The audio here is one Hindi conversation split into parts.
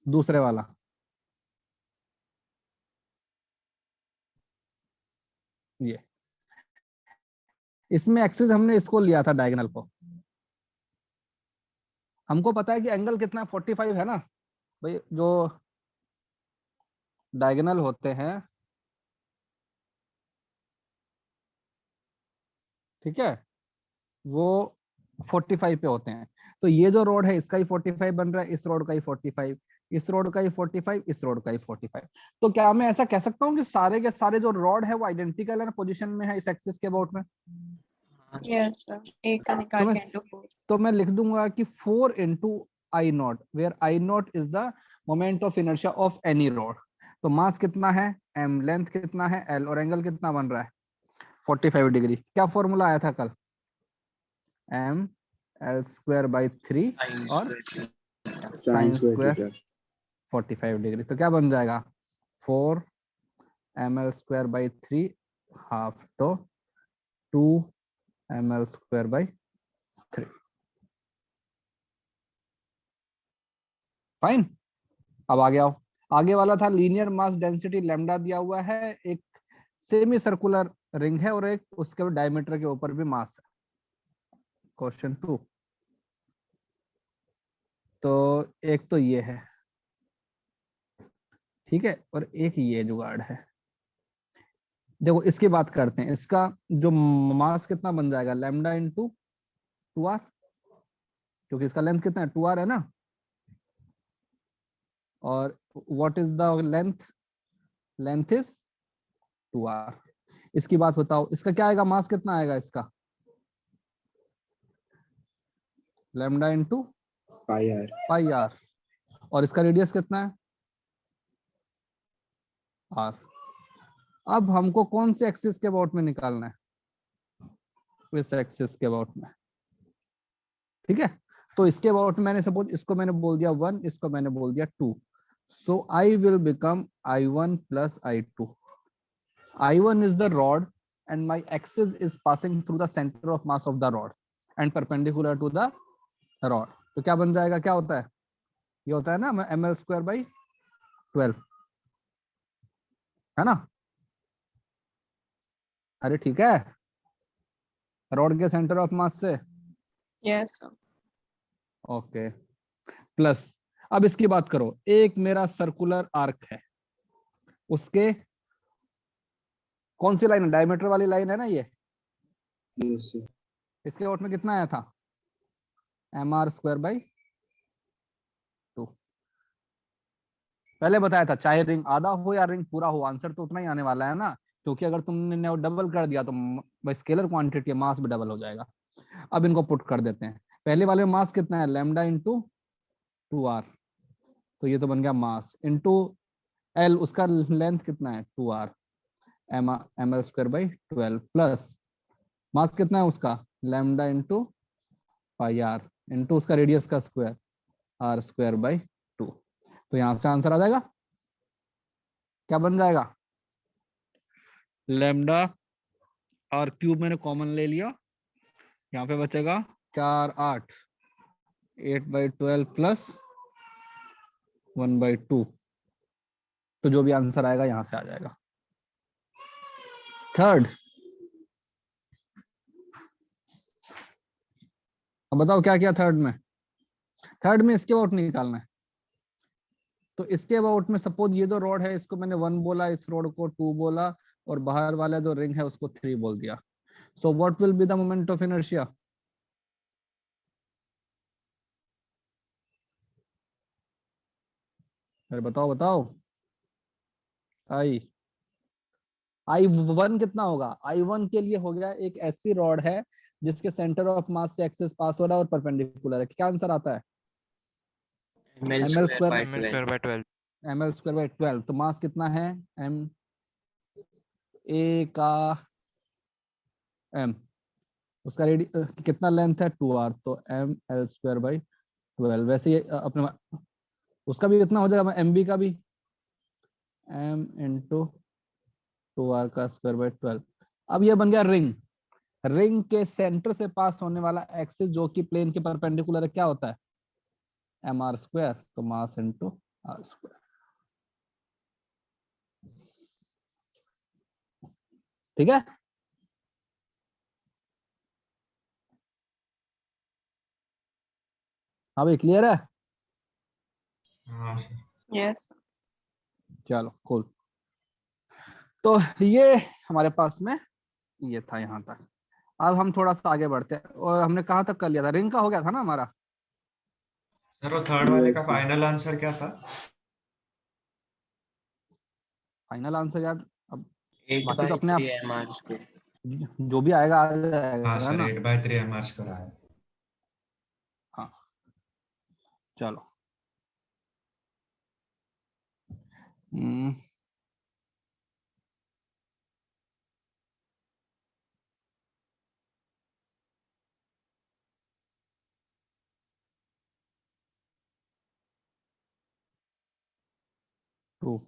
दूसरे वाला, ये इसमें एक्सिस हमने इसको लिया था डायगोनल को। हमको पता है कि एंगल कितना है, 45 है ना भाई। जो डायगोनल होते हैं, ठीक है, वो 45 पे होते हैं। तो ये जो रोड है इसका ही 45 बन रहा है, इस रोड का ही 45, इस रोड का ही 45, इस रोड का ही 45। तो क्या मैं ऐसा कह सकता हूँ कि सारे के सारे जो रोड है वो आइडेंटिकल है पोजीशन में है इस एक्सिस के अबाउट में? यस सर, एक का तो निकाल मैं के इंटू 4। तो मैं लिख दूंगा कि 4 into I naught, where I naught is the moment of inertia of any rod. तो मास कितना है m, लेंथ कितना है l, और एंगल कितना बन रहा है 45 डिग्री। क्या फॉर्मूला आया था कल? m l स्क्वायर बाई 3 और साइन स्क्वायर 45 डिग्री। तो क्या बन जाएगा 4 ml स्क्वायर बाई 3 हाफ, तो 2 ml स्क्वायर बाई 3। फाइन। अब आगे आओ। आगे वाला था लीनियर मास डेंसिटी लैम्डा दिया हुआ है, एक सेमी सर्कुलर रिंग है और एक उसके डायमीटर के ऊपर भी मास है। क्वेश्चन 2। तो एक तो ये है, ठीक है, और एक ये जुगाड़ है। देखो इसकी बात करते हैं, इसका जो मास कितना बन जाएगा लैम्डा इंटू 2r, क्योंकि इसका लेंथ कितना है 2r है ना। और what is the length? Length is 2r। इसकी बात बताओ, इसका क्या आएगा, मास कितना आएगा इसका? Lambda into pi R. और इसका रेडियस कितना है आर। अब हमको कौन से एक्सिस के अबाउट में निकालना है? इस एक्सिस के अबाउट में, ठीक है। तो इसके अबाउट में मैंने सपोज इसको मैंने बोल दिया 1, इसको मैंने बोल दिया 2। So I will become I1 plus I2। I1 is the rod and my axis is passing through the center of mass of the rod and perpendicular to the rod। तो क्या बन जाएगा, क्या होता है, ये होता है ना ml स्क्वायर बाई 12, है ना। अरे ठीक है, रॉड के सेंटर ऑफ मास से। Yes sir. ओके, प्लस अब इसकी बात करो, एक मेरा सर्कुलर आर्क है, उसके कौन सी लाइन है, डायमीटर वाली लाइन है ना ये। इसके आउट में कितना आया था mr स्क्वायर बाई 2। पहले बताया था चाहे रिंग आधा हो या रिंग पूरा हो, आंसर तो उतना ही आने वाला है ना, क्योंकि अगर तुमने डबल कर दिया तो स्केलर क्वांटिटी मास भी डबल हो जाएगा। अब इनको पुट कर देते हैं। पहले वाले में मास कितना है लैम्डा इंटू 2r, तो ये तो बन गया मास इंटू एल, उसका लेंथ कितना है 2r, M L square by 12 plus mass कितना है उसका lambda into pi R into उसका रेडियस का स्क्वायर आर स्क्वायर बाई 2। तो यहां से आंसर आ जाएगा, क्या बन जाएगा लैम्डा और क्यूब मैंने कॉमन ले लिया, यहाँ पे बचेगा 4 8 8/12 प्लस 1/2। तो जो भी आंसर आएगा यहां से आ जाएगा। थर्ड, अब बताओ क्या किया थर्ड में? थर्ड में इसके अबाउट निकालना है। तो इसके अबाउट में सपोज ये जो रॉड है इसको मैंने 1 बोला, इस रॉड को 2 बोला, और बाहर वाला जो रिंग है उसको 3 बोल दिया। So what will be the moment of inertia? अरे बताओ बताओ। आई I1 कितना होगा? I1 के लिए हो गया, एक ऐसी रॉड है जिसके सेंटर ऑफ मास से एक्सिस पास हो रहा है और परपेंडिकुलर है। क्या आंसर आता है? ml M L square square, by ml 12। square by 12। M L square by 12। तो मास कितना है एम ए का एम, उसका कितना लेंथ है 2r, तो एम एल स्क्वायर बाई 12। वैसे ही अपने उसका भी कितना हो जाएगा एम बी का भी एम इंटू 2r का स्क्वायर बाई 12। अब ये बन गया रिंग। रिंग के सेंटर से पास होने वाला एक्सिस जो कि प्लेन के परपेंडिकुलर है क्या होता है एम आर स्क्वायर, तो मास इंटू आर स्क्वायर। ठीक है, हाँ भाई क्लियर है। हाँ सर। Yes. चलो cool। तो ये हमारे पास में ये था यहाँ तक। अब हम थोड़ा सा आगे बढ़ते हैं, और हमने कहाँ तक कर लिया था, रिंग का हो गया था ना हमारा। सर वो थर्ड वाले का फाइनल आंसर क्या था? फाइनल आंसर यार, अब 8 बाकी तो बाई अपने आप 3 mr²। जो भी आएगा आ हाँ जाएगा सर, ना। 8/3 mr स्क्वायर आया। हाँ चलो। हम्म, टू।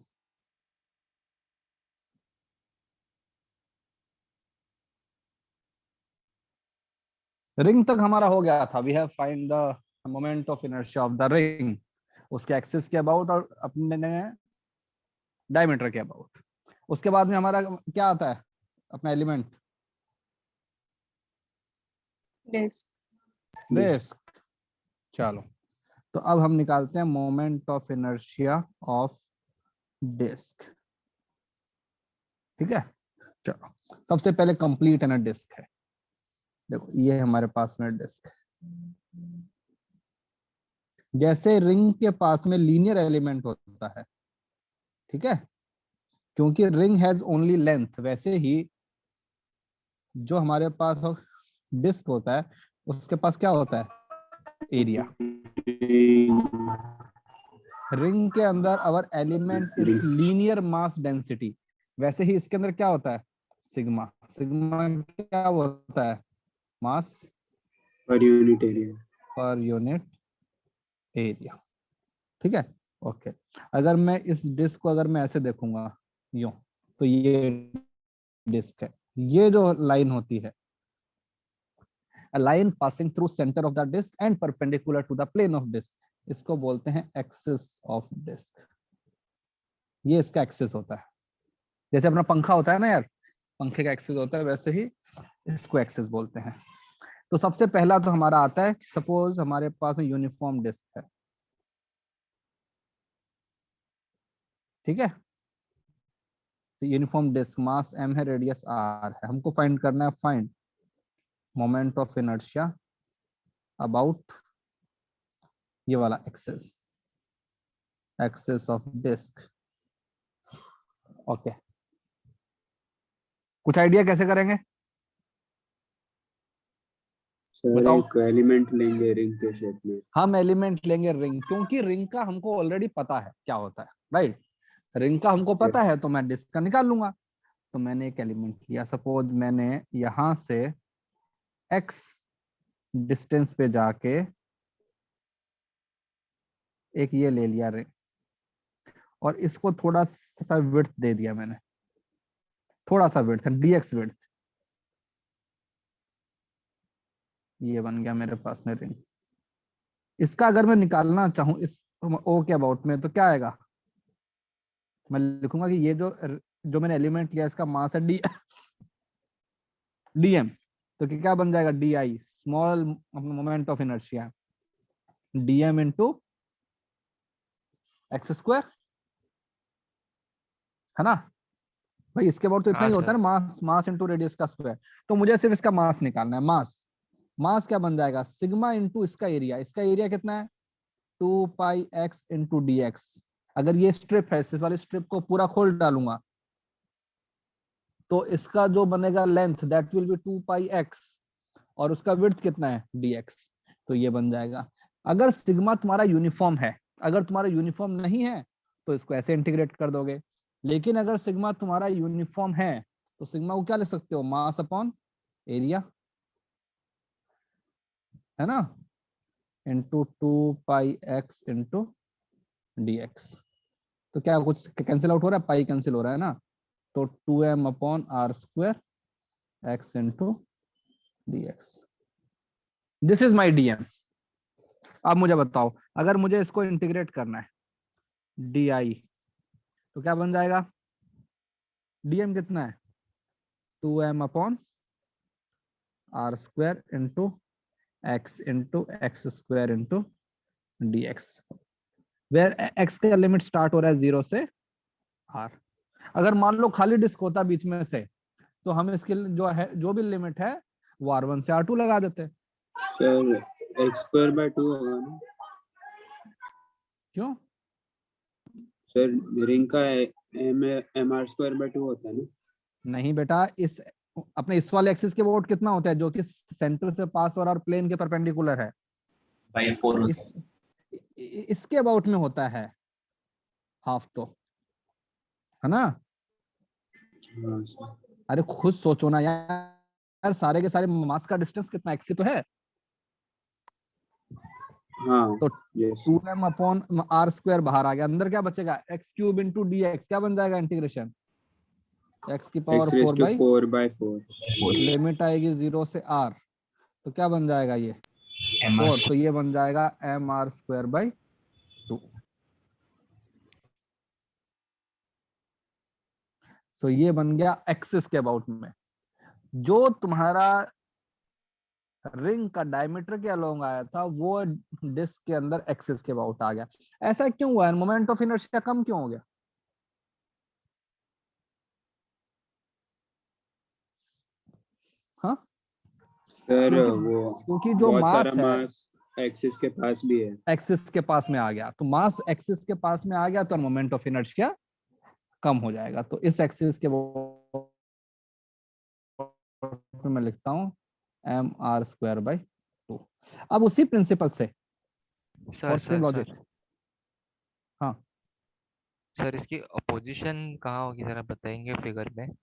रिंग तक हमारा हो गया था। We have find the moment of inertia of the ring, उसके एक्सिस के अबाउट और अपने डायमीटर के अबाउट। उसके बाद में हमारा क्या आता है अपना एलिमेंट, Disk. डिस्क। चलो, तो अब हम निकालते हैं moment of inertia of disc. ठीक है, चलो सबसे पहले कंप्लीट है ना डिस्क है। देखो ये हमारे पास में डिस्क है। जैसे रिंग के पास में लीनियर एलिमेंट होता है, ठीक है, क्योंकि रिंग हैज ओनली लेंथ, वैसे ही जो हमारे पास डिस्क होता है उसके पास क्या होता है, एरिया। रिंग के अंदर our element is linear mass density, वैसे ही इसके अंदर क्या होता है, सिग्मा। सिग्मा क्या होता है, mass per unit area. Per unit area. ठीक है, ओके। अगर मैं इस डिस्क को अगर मैं ऐसे देखूंगा यूं, तो ये डिस्क है। ये जो लाइन होती है, a line passing through center of the disk and perpendicular to the plane of disk, इसको बोलते हैं एक्सिस ऑफ डिस्क। ये इसका एक्सिस होता है। जैसे अपना पंखा होता है ना यार, पंखे का एक्सिस होता है, वैसे ही इसको एक्सिस बोलते हैं। तो सबसे पहला तो हमारा आता है, सपोज हमारे पास में यूनिफॉर्म डिस्क है, ठीक है। तो यूनिफॉर्म डिस्क, मास m है, रेडियस r है। हमको फाइंड करना है, find moment of inertia about ये वाला axis, axis of disc. Okay, कुछ आइडिया कैसे करेंगे सर बताओ। एक एलिमेंट लेंगे रिंग के शेप में। हम एलिमेंट लेंगे रिंग, क्योंकि रिंग का हमको ऑलरेडी पता है क्या होता है, राइट। रिंग का हमको पता है, तो मैं डिस्क का निकाल लूंगा। तो मैंने एक एलिमेंट लिया, सपोज मैंने यहां से x डिस्टेंस पे जाके एक ये ले लिया रिंग, और इसको थोड़ा सा विड्थ दे दिया मैंने, थोड़ा सा विड्थ, dx विड्थ। ये बन गया मेरे पास में रिंग। इसका अगर मैं निकालना चाहूं इस ओ के अबाउट में, तो क्या आएगा, मैं लिखूंगा कि ये जो मैंने एलिमेंट लिया इसका मास है dm। तो क्या बन जाएगा, di, small moment of inertia, dm into X square, है ना भाई। इसके अबाउट तो इतना हाँ ही होता है सर। ना, मास मास इंटू रेडियस का स्क्वायर। तो मुझे सिर्फ इसका मास निकालना है, मास। मास क्या बन जाएगा, सिग्मा इंटू इसका एरिया। इसका एरिया कितना है, 2πx इंटू dx। अगर ये स्ट्रिप है, इस वाली स्ट्रिप को पूरा खोल डालूंगा, तो इसका जो बनेगा length, that will be 2πx, और उसका विड्थ कितना है, dx। तो ये बन जाएगा। अगर सिग्मा तुम्हारा यूनिफॉर्म है, अगर तुम्हारा यूनिफॉर्म नहीं है तो इसको ऐसे इंटीग्रेट कर दोगे। लेकिन अगर सिग्मा तुम्हारा यूनिफॉर्म है, तो सिग्मा को क्या लिख सकते हो, मास अपॉन एरिया, है ना, इंटू 2πx इंटू dx। तो क्या कुछ कैंसिल आउट हो रहा है, पाई कैंसिल हो रहा है ना। तो 2m upon R square X into dx। This is my dm। अब मुझे बताओ, अगर मुझे इसको इंटीग्रेट करना है, डी आई, तो क्या बन जाएगा, डीएम कितना है 2m upon R square into X square into D X, where X का लिमिट स्टार्ट हो रहा है 0 से आर। अगर मान लो खाली डिस्क होता बीच में से, तो हम इसके जो है जो भी लिमिट है वो R1 से R2 लगा देते। सर x² 2 होगा ना क्यों? सर, रिंग का mr² 2 होता है ना। नहीं बेटा, इस अपने इस वाले एक्सिस के वोट कितना होता है जो कि सेंटर से पास और प्लेन के परपेंडिकुलर है, बाई 4 होता इस इसके अबाउट में होता है हाफ, तो है ना। हाँ सर। अरे खुद सोचो ना यार, सारे के सारे मास का डिस्टेंस कितना एक्स ही तो है, हाँ तो yes 2m upon R square बाहर आ गया, अंदर क्या बचेगा x cube into D x, क्या बन जाएगा इंटीग्रेशन एक्स की पावर 4/4, लिमिट आएगी 0 से r, तो क्या बन जाएगा ये है 4, तो ये बन जाएगा mr² 2। सो ये बन गया एक्सिस के अबाउट में, जो तुम्हारा रिंग का डायमीटर के अलोंग आया था वो डिस्क के अंदर एक्सिस के अबाउट आ गया। ऐसा क्यों हुआ है, मोमेंट ऑफ इनर्शिया कम क्यों हो गया? हाँ सर, क्योंकि वो क्योंकि जो बहुत मास सारा है मास एक्सिस के पास भी है। एक्सिस के पास में आ गया, तो मास एक्सिस के पास में आ गया तो मोमेंट ऑफ इनर्शिया कम हो जाएगा। तो इस एक्सिस के वो मैं लिखता हूँ mr² 2। अब उसी प्रिंसिपल से और सेम लॉजिक, हाँ सर इसकी अपोजिशन कहाँ होगी जरा बताएंगे फिगर में?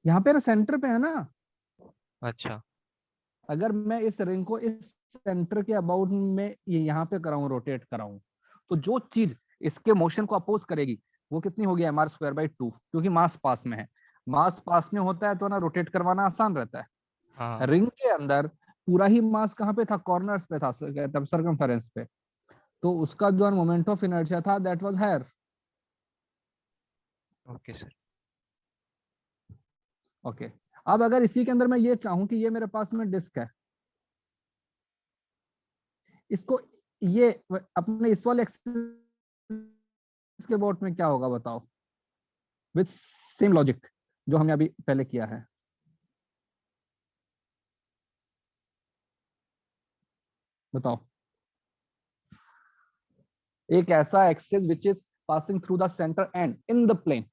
यहाँ पे ना सेंटर पे है ना। अच्छा अगर मैं इस रिंग को इस सेंटर के अबाउट में ये यहाँ पे कराऊं, रोटेट कराऊं, तो जो चीज इसके मोशन को अपोज करेगी वो कितनी होगी mr² 2, क्योंकि मास पास में है। मास पास में होता है तो ना रोटेट करवाना आसान रहता है। हाँ रिंग के अंदर पूरा ही मास कहाँ पे था, कॉर्नर्स पे था, सर्कमफेरेंस पे, तो उसका जो मोमेंट ऑफ इनर्शिया था that was higher. Okay sir. Okay, अब अगर इसी के अंदर मैं ये चाहूं कि ये मेरे पास में डिस्क है, इसको ये अपने इस वाले एक्सिस के बोर्ड में क्या होगा बताओ, विद सेम लॉजिक जो हमने अभी पहले किया है। बताओ, एक ऐसा axis which is passing through the centre and in the plane,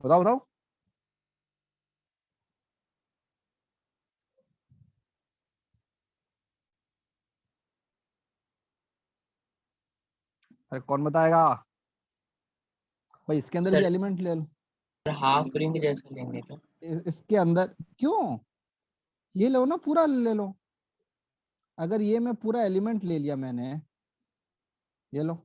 बताओ बताओ। अरे कौन बताएगा भाई, इसके अंदर भी सर एलिमेंट ले लो। हाफ रिंग जैसा लेंगे क्या? इसके अंदर क्यों, ये लो ना पूरा ले लो। अगर ये मैं पूरा एलिमेंट ले लिया मैंने, ये लो,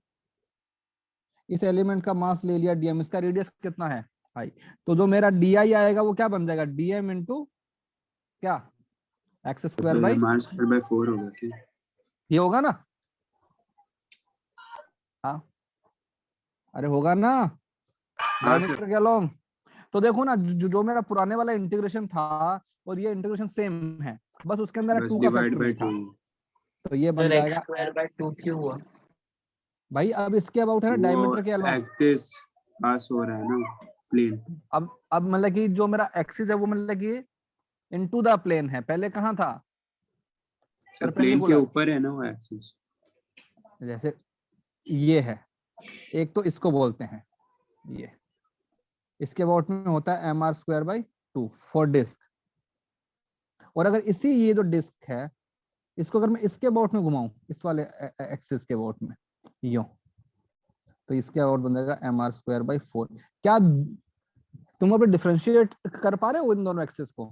इस एलिमेंट का मास ले लिया डीएम, इसका रेडियस कितना है आई, तो जो मेरा डी आई आएगा वो क्या बन जाएगा डीएम इंटू क्या x² बाई mr² 4 होगा क्या? ये होगा ना। हाँ अरे होगा ना, हाँ डायमीटर सर। के अलोंग। तो देखो ना, जो मेरा पुराने वाला इंटीग्रेशन था और ये इंटीग्रेशन सेम है, बस उसके अंदर बस 2 का डिवाइड फैक्टर बाय नहीं था, 2। तो ये बन सर जाएगा x² 2 क्यों हुआ? भाई। अब इसके अबाउट है ना वो डायमीटर के अलोंग। एक्सिस पास हो रहा है ना प्लेन। अब मतलब कि जो मेरा एक्सिस है वो मतलब कि इनटू द प्लेन है, पहले कहाँ था सर प्लेन के परपेंडिकुलर। ऊपर है ना वो एक्सिस। जैसे ये है, एक तो इसको बोलते हैं ये, इसके अबाउट में होता है mr² 2 फॉर डिस्क। और अगर इसी ये जो डिस्क है इसको अगर मैं इसके अबाउट में घुमाऊं, इस वाले एक्सिस के अबाउट में यूं, तो इसके अबाउट बन जाएगा mr² 4। क्या तुम अभी डिफरेंशिएट कर पा रहे हो इन दोनों एक्सिस को?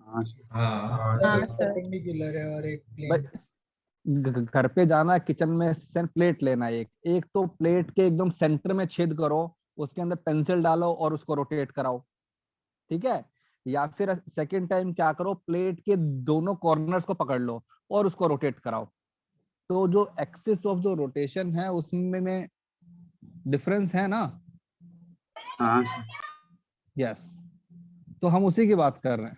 हाँ सर। हाँ हाँ सर। परपेंडिकुलर है और एक भाई प्लेन। घर पे जाना, किचन में से प्लेट लेना, एक एक तो प्लेट के एकदम सेंटर में छेद करो, उसके अंदर पेंसिल डालो और उसको रोटेट कराओ, ठीक है। या फिर सेकंड टाइम क्या करो, प्लेट के दोनों कॉर्नर्स को पकड़ लो और उसको रोटेट कराओ। तो जो एक्सिस ऑफ जो रोटेशन है उसमें में डिफरेंस है ना। हाँ सर। यस, तो हम उसी की बात कर रहे हैं।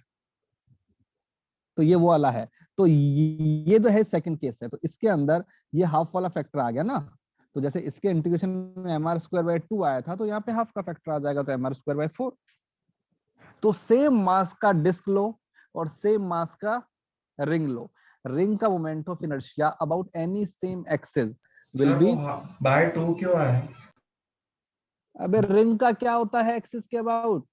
तो ये वो वाला है। तो ये जो है सेकंड केस है, तो इसके अंदर ये हाफ वाला फैक्टर आ गया ना। तो जैसे इसके इंटीग्रेशन में mr²/2 आया था, तो यहाँ पे हाफ का फैक्टर आ जाएगा, तो mr²/4। तो सेम मास का डिस्क लो और सेम मास का रिंग लो, रिंग का moment of inertia about any same axis will sir be. वो बाय 2 क्यों आया? अबे रिंग का क्या होता है एक्सिस के अबाउट?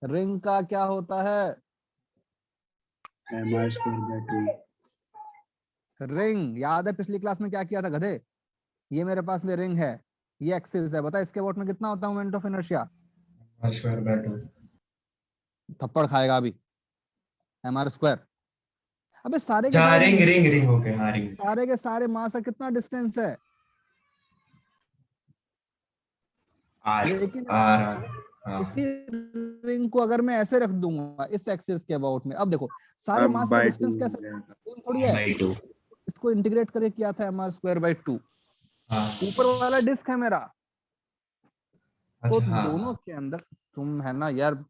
रिंग का क्या होता है? mr²/2। रिंग याद है पिछली क्लास में क्या किया था गधे? ये मेरे पास में रिंग है, ये एक्सिस है, बता इसके अबाउट में कितना होता है मोमेंट ऑफ इनर्शिया? r²/2। थप्पड़ खाएगा अभी। mr²। अबे सारे के अच्छा सारे रिंग रिंग रिंग ओके, हाँ रिंग। सारे के सारे मास का कितना डिस्टेंस है? R लेकिन r हाँ इसी रिंग को अगर मैं ऐसे रख दूंगा इस एक्सिस के अबाउट में, अब देखो सारे अब मास का by 2 डिस्टेंस हो कैसे जाएगा। सेम थोड़ी है। by 2। इसको इंटीग्रेट करके किया था mr²/2। हाँ ऊपर वाला डिस्क है मेरा, तो अच्छा हाँ दोनों के अंदर तुम है ना यार,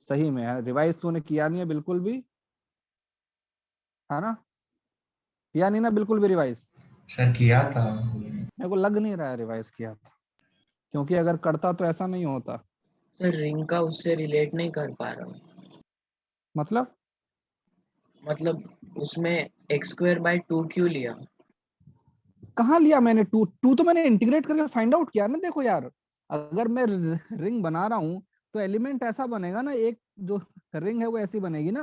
सही में है, रिवाइज तूने किया नहीं है बिल्कुल भी, है ना? किया नहीं ना बिल्कुल भी रिवाइज? सर किया था। मेरे को लग नहीं रहा है रिवाइज किया था, क्योंकि अगर करता तो ऐसा नहीं होता। सर रिंग का उससे रिलेट नहीं कर पा रहा हूँ। मतलब उसमें x²/2 क्यों लिया? कहाँ लिया मैंने? टू तो मैंने इंटीग्रेट करके फाइंड आउट किया ना। देखो यार, अगर मैं रिंग बना रहा हूँ तो एलिमेंट ऐसा बनेगा ना, एक जो रिंग है वो ऐसी बनेगी ना,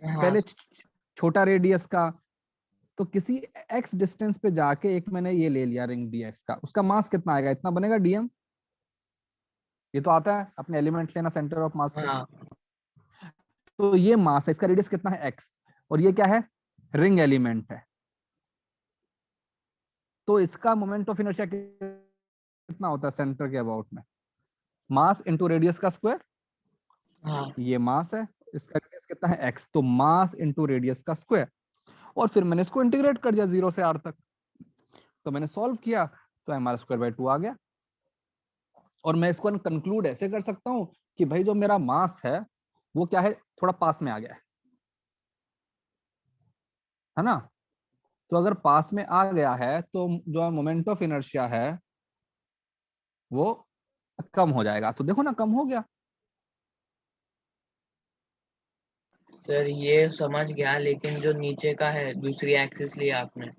हाँ पहले छोटा रेडियस का, तो किसी x डिस्टेंस पे जाके एक मैंने ये ले लिया रिंग dx का, उसका मास कितना आएगा? इतना बनेगा dm। ये तो आता है अपने एलिमेंट लेना सेंटर ऑफ मास से। हाँ तो ये मास है, इसका रेडियस कितना है? x, और ये क्या है? रिंग एलिमेंट है। तो इसका मोमेंट ऑफ इनर्शिया कितना होता है सेंटर के अबाउट में? मास इंटू रेडियस का स्क्वायर। हाँ ये मास है, इसका रेडियस कितना है? x, तो मास इंटू रेडियस का स्क्वायर। और फिर मैंने इसको इंटीग्रेट कर दिया 0 से r तक, तो मैंने सॉल्व किया तो mr²/2 आ गया। और मैं इसको कंक्लूड ऐसे कर सकता हूं कि भाई जो मेरा मास है वो क्या है, थोड़ा पास में आ गया है ना। तो अगर पास में आ गया है तो जो मोमेंट ऑफ इनर्शिया है वो कम हो जाएगा। तो देखो ना, कम हो गया। सर ये समझ गया, लेकिन जो नीचे का है दूसरी एक्सिस लिया आपने ये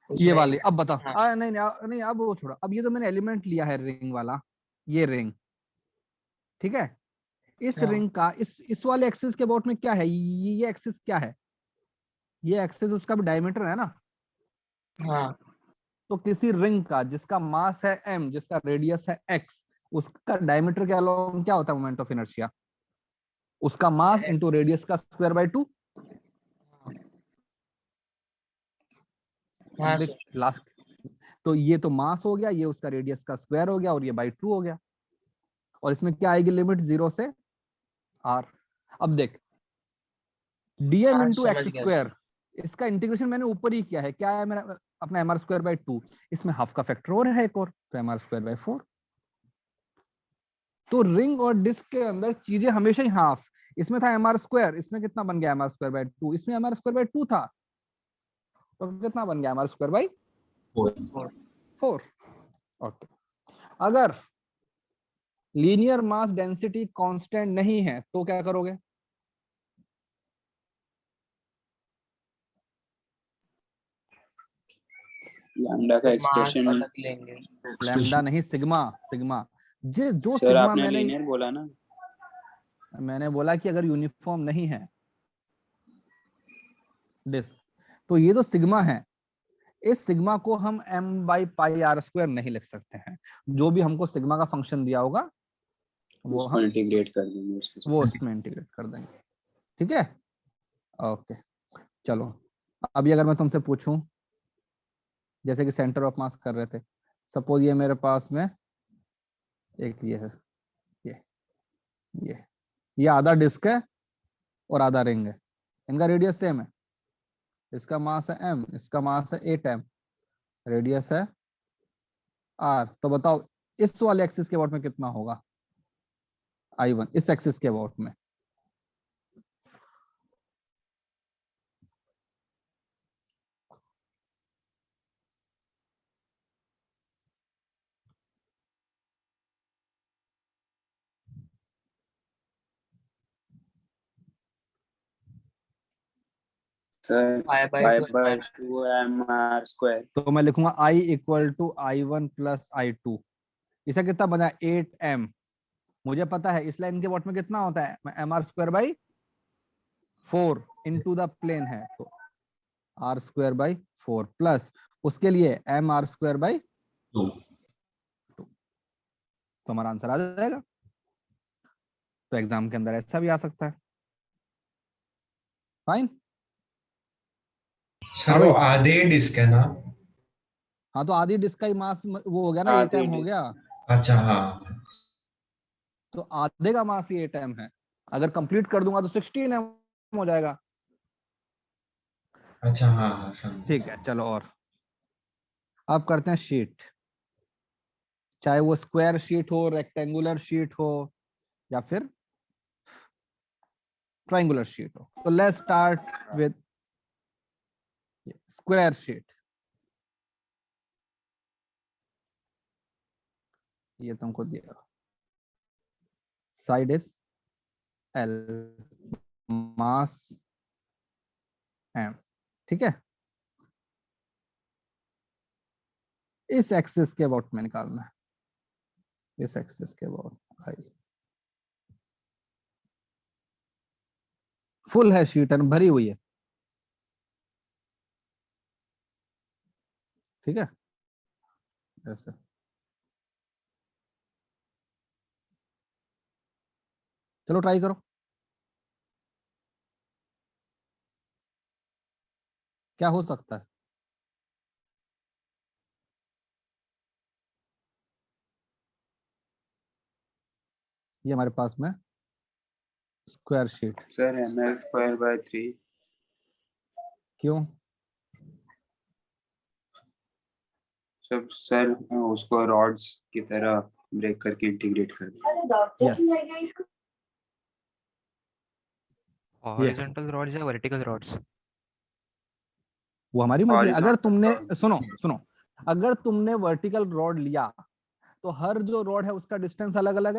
उसमें वाली अब बता। हाँ नहीं नहीं नहीं, अब वो छोड़ा। अब ये जो मैंने एलिमेंट लिया है रिंग वाला, ये रिंग, ठीक है, इस हाँ रिंग का इस वाले एक्सिस के अबाउट में क्या है? ये एक्सिस क्या है? ये एक्सिस उसका भी डायमीटर है ना। हाँ तो किसी रिंग का जिसका मास है m, जिसका रेडियस है x, उसका डायमीटर के अलोंग क्या होता है मोमेंट ऑफ इनर्शिया? उसका मास इंटू रेडियस का स्क्वायर/2। अब हाँ देख सर लास्ट, तो ये तो मास हो गया, ये उसका रेडियस का स्क्वायर हो गया, और ये बाई 2 हो गया। और इसमें क्या आएगी लिमिट? 0 से r। अब देख dm हाँ इंटू समझ एक्स गया स्क्वायर, इसका इंटीग्रेशन मैंने ऊपर ही किया है। क्या है मेरा अपना mr²/2, इसमें हाफ का फैक्टर और है एक और, तो mr²/4। तो रिंग और डिस्क के अंदर चीजें हमेशा ही हाफ। इसमें था mr², इसमें कितना बन गया mr²/2? इसमें mr²/2 था, तो कितना बन गया mr²/4? ओके। अगर लीनियर मास डेंसिटी कांस्टेंट नहीं है तो क्या करोगे? लैम्डा का मास एक्सप्रेशन। अलग लेंगे। लैम्डा नहीं, सिग्मा। सिग्मा जो सर सिग्मा आपने लीनियर बोला ना। मैंने बोला कि अगर यूनिफॉर्म नहीं है डिस्क, तो ये जो सिग्मा है, इस सिग्मा को हम m/πr² नहीं लिख सकते हैं। जो भी हमको सिग्मा का फंक्शन दिया होगा वो उसको हम इंटीग्रेट कर देंगे उसके साथ। वो उसमें इंटीग्रेट कर देंगे, ठीक है। ओके चलो, अभी अगर मैं तुमसे पूछूं, जैसे कि सेंटर ऑफ मास कर रहे थे, सपोज ये मेरे पास में एक ये है, ये ये आधा डिस्क है और आधा रिंग है, इनका रेडियस सेम है, इसका मास है m, इसका मास है 8m, रेडियस है r। तो बताओ इस वाले एक्सिस के अबाउट में कितना होगा I1, इस एक्सिस के अबाउट में? Sir pi by 5/2 mr²। तो मैं लिखूंगा I equal to I1 plus I2। इसे कितना बना, 8m। मुझे पता है इस लाइन के वॉट में कितना होता है, mr²/4 इनटू द प्लेन है, तो r²/4 प्लस उसके लिए mr²/2, टू। तो हमारा आंसर आ जाएगा। तो एग्जाम के अंदर ऐसा भी आ सकता है। फाइन। सर हाँ वो भाई, आधे डिस्क है ना? हाँ तो आधी डिस्क का ही मास वो हो गया ना, आधी 8m हो डिस्क। गया, अच्छा हाँ। तो आधे का मास ही 8m है। अगर कंप्लीट कर दूंगा तो 16m हो जाएगा। अच्छा हाँ हाँ समझ। ठीक है चलो, और अब करते हैं शीट, चाहे वो स्क्वायर शीट हो, रेक्टेंगुलर शीट हो, या फिर ट्राइंगुलर शीट हो। तो let's start with square sheet. ये तुमको दिया, side is L, mass M, ठीक है। इस एक्सिस के अबाउट में निकालना है, इस एक्सिस के अबाउट। आई फुल है शीट है, भरी हुई है, ठीक है ऐसे। चलो ट्राई करो, क्या हो सकता है। ये हमारे पास में स्क्वायर शीट, सर ml²/3। क्यों? सब सर उसको रॉड्स की तरह ब्रेक करके इंटीग्रेट कर दिया। यस, ये हॉरिजॉन्टल रॉड्स या वर्टिकल रॉड्स? वो हमारी मर्जी है। अगर Horizontal तुमने rods। सुनो सुनो, अगर तुमने वर्टिकल रॉड लिया तो हर जो रॉड है उसका डिस्टेंस अलग अलग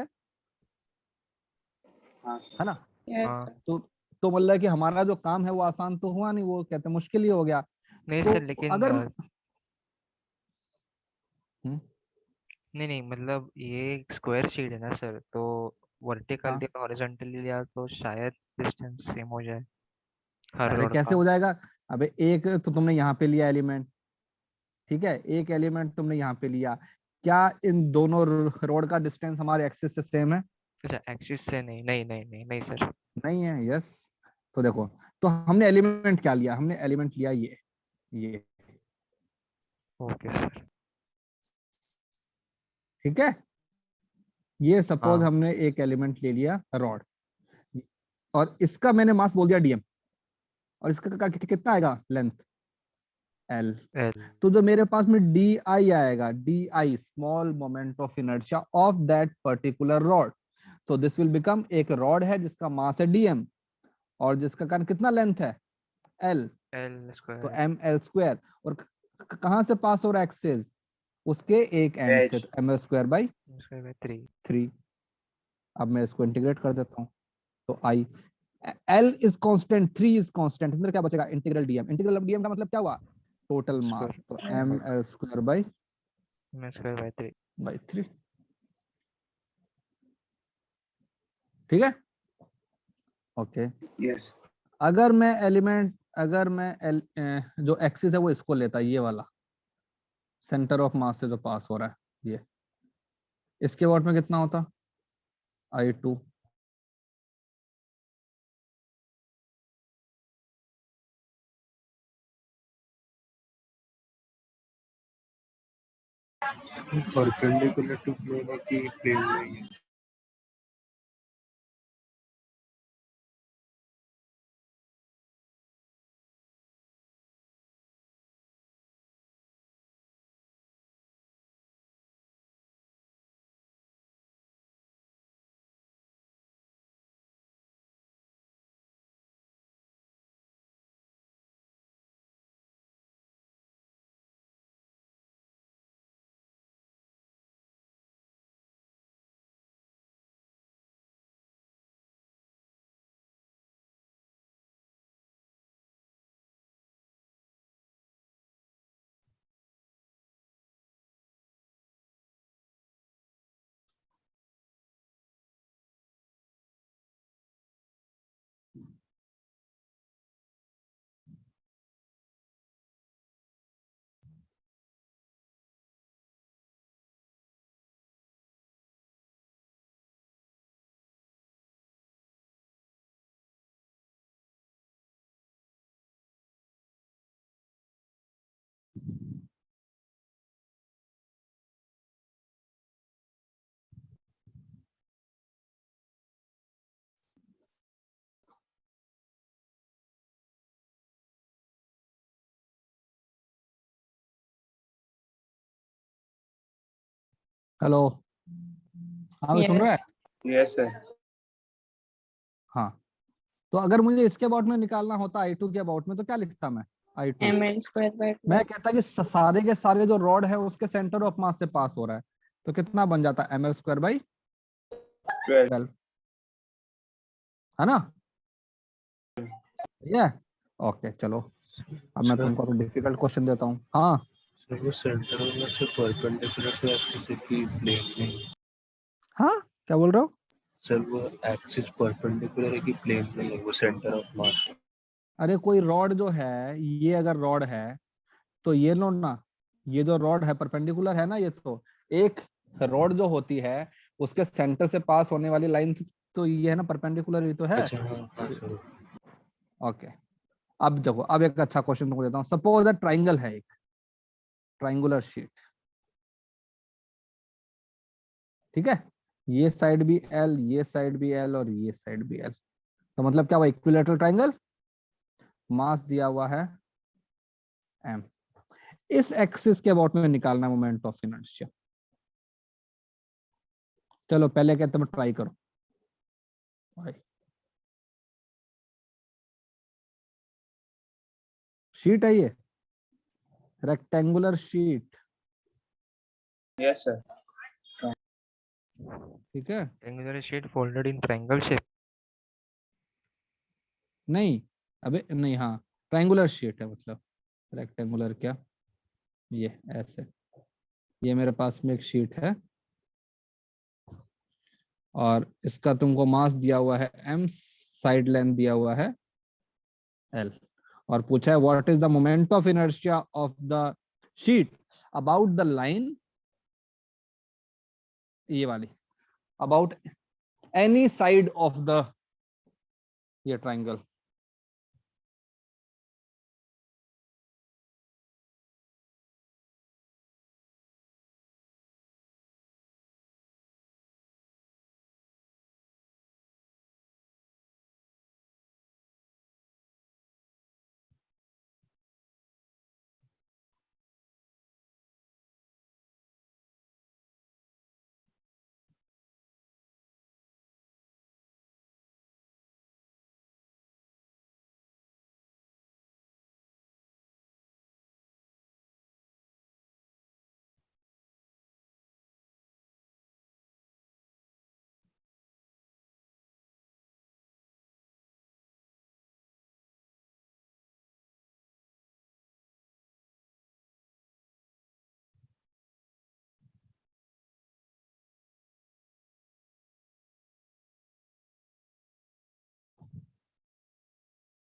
हाँ है ना। Yes, हाँ sir. तो मतलब कि हमारा जो काम है वो आसान तो हुआ नहीं, वो कहते हैं मुश्किल ही हो गया। नहीं तो सर, लेकिन अगर नहीं नहीं, मतलब ये स्क्वायर शीट है ना सर, तो वर्टिकल हाँ, या हॉरिजॉन्टली लिया तो शायद डिस्टेंस सेम हो जाए हर अरे रोड कैसे का। हो जाएगा? अबे एक तो तुमने यहाँ पे लिया एलिमेंट, ठीक है, एक एलिमेंट तुमने यहाँ पे लिया, क्या इन दोनों रोड का डिस्टेंस हमारे एक्सिस से सेम है? अच्छा, एक्सिस से नहीं नहीं नहीं नहीं नहीं सर। नहीं है, यस। तो देखो, तो हमने एलिमेंट क्या लिया, हमने एलिमेंट लिया ये, ओके सर। ठीक है। ये सपोज हाँ हमने एक एलिमेंट ले लिया रॉड, और इसका मैंने मास बोल दिया dm, और इसका कितना आएगा लेंथ l। एल। तो जो मेरे पास में di आएगा, di small moment of inertia of that particular rod. तो दिस विल बिकम, एक रॉड है जिसका मास है dm और जिसका कारण कितना लेंथ है l, एल तो स्क्वायर। ml²। और कहां से पास हो रहा है एक्सेस, उसके एक एंड से, Edge। तो ml²/3। स्क्वायर 3। अब मैं इसको इंटीग्रेट कर देता हूँ, तो i l is constant, 3 is constant, अंदर क्या बचेगा, इंटीग्रल dm। इंटीग्रल dm का मतलब क्या हुआ, टोटल मास, स्क्वायर तो Yeah. ml²/3। ठीक है, ओके। यस। अगर मैं एलिमेंट, अगर मैं जो एक्सिस है वो इसको लेता, ये वाला सेंटर ऑफ मास से जो पास हो रहा है ये, इसके वॉट में कितना होता, I2 परपेंडिकुलर टू प्लेन है कि प्लेन में ही है? हेलो, हाँ भाई सुन Yes. रहा है? Yes sir. हाँ, तो अगर मुझे इसके अबाउट में निकालना होता I2 के अबाउट में तो क्या लिखता मैं? I2 ml square by 12. मैं कहता कि सारे के सारे जो रॉड है उसके सेंटर ऑफ मास से पास हो रहा है, तो कितना बन जाता है? ml² by 12, है ना? ये ओके, चलो अब मैं सर तुमको डिफिकल्ट क्वेश्चन देता हूँ। हाँ, सर वो सेंटर में से परपेंडिकुलर टू एक्सिस है कि प्लेन में ही? हाँ, क्या बोल रहे हो? सर वो एक्सिस परपेंडिकुलर है कि प्लेन में ही है वो सेंटर ऑफ मास? अरे कोई रॉड जो है, ये अगर रॉड है तो ये लो ना, ये जो रॉड है परपेंडिकुलर है ना, ये तो एक रॉड जो होती है उसके सेंटर से पास होने वाली लाइन तो ये है ना, परपेंडिकुलर ही तो है। अच्छा हाँ हाँ सर। ओके, अब देखो, अब एक अच्छा क्वेश्चन तुमको देता हूँ। सपोज अ ट्राइंगल है, एक ट्राइंगुलर शीट, ठीक है? ये साइड भी एल, ये साइड भी एल और ये साइड भी एल, तो मतलब क्या हुआ? इक्विलैटरल ट्राइंगल, मास दिया हुआ है एम। इस एक्सिस के अबाउट में निकालना मोमेंट ऑफ इनर्शिया। चलो पहले कहते हैं ट्राई करो भाई। शीट है ये, रेक्टेंगुलर शीट, यस सर। ठीक है? Rectangular sheet folded in triangle shape. नहीं, अबे नहीं, हाँ ट्राइंगुलर शीट है, मतलब रेक्टेंगुलर क्या, ये ऐसे, ये मेरे पास में एक शीट है और इसका तुमको मास दिया हुआ है एम, साइड लेंथ दिया हुआ है एल, और पूछा है what is the moment of inertia of the sheet about the line, ये वाली, about any side of the ये ट्राइंगल।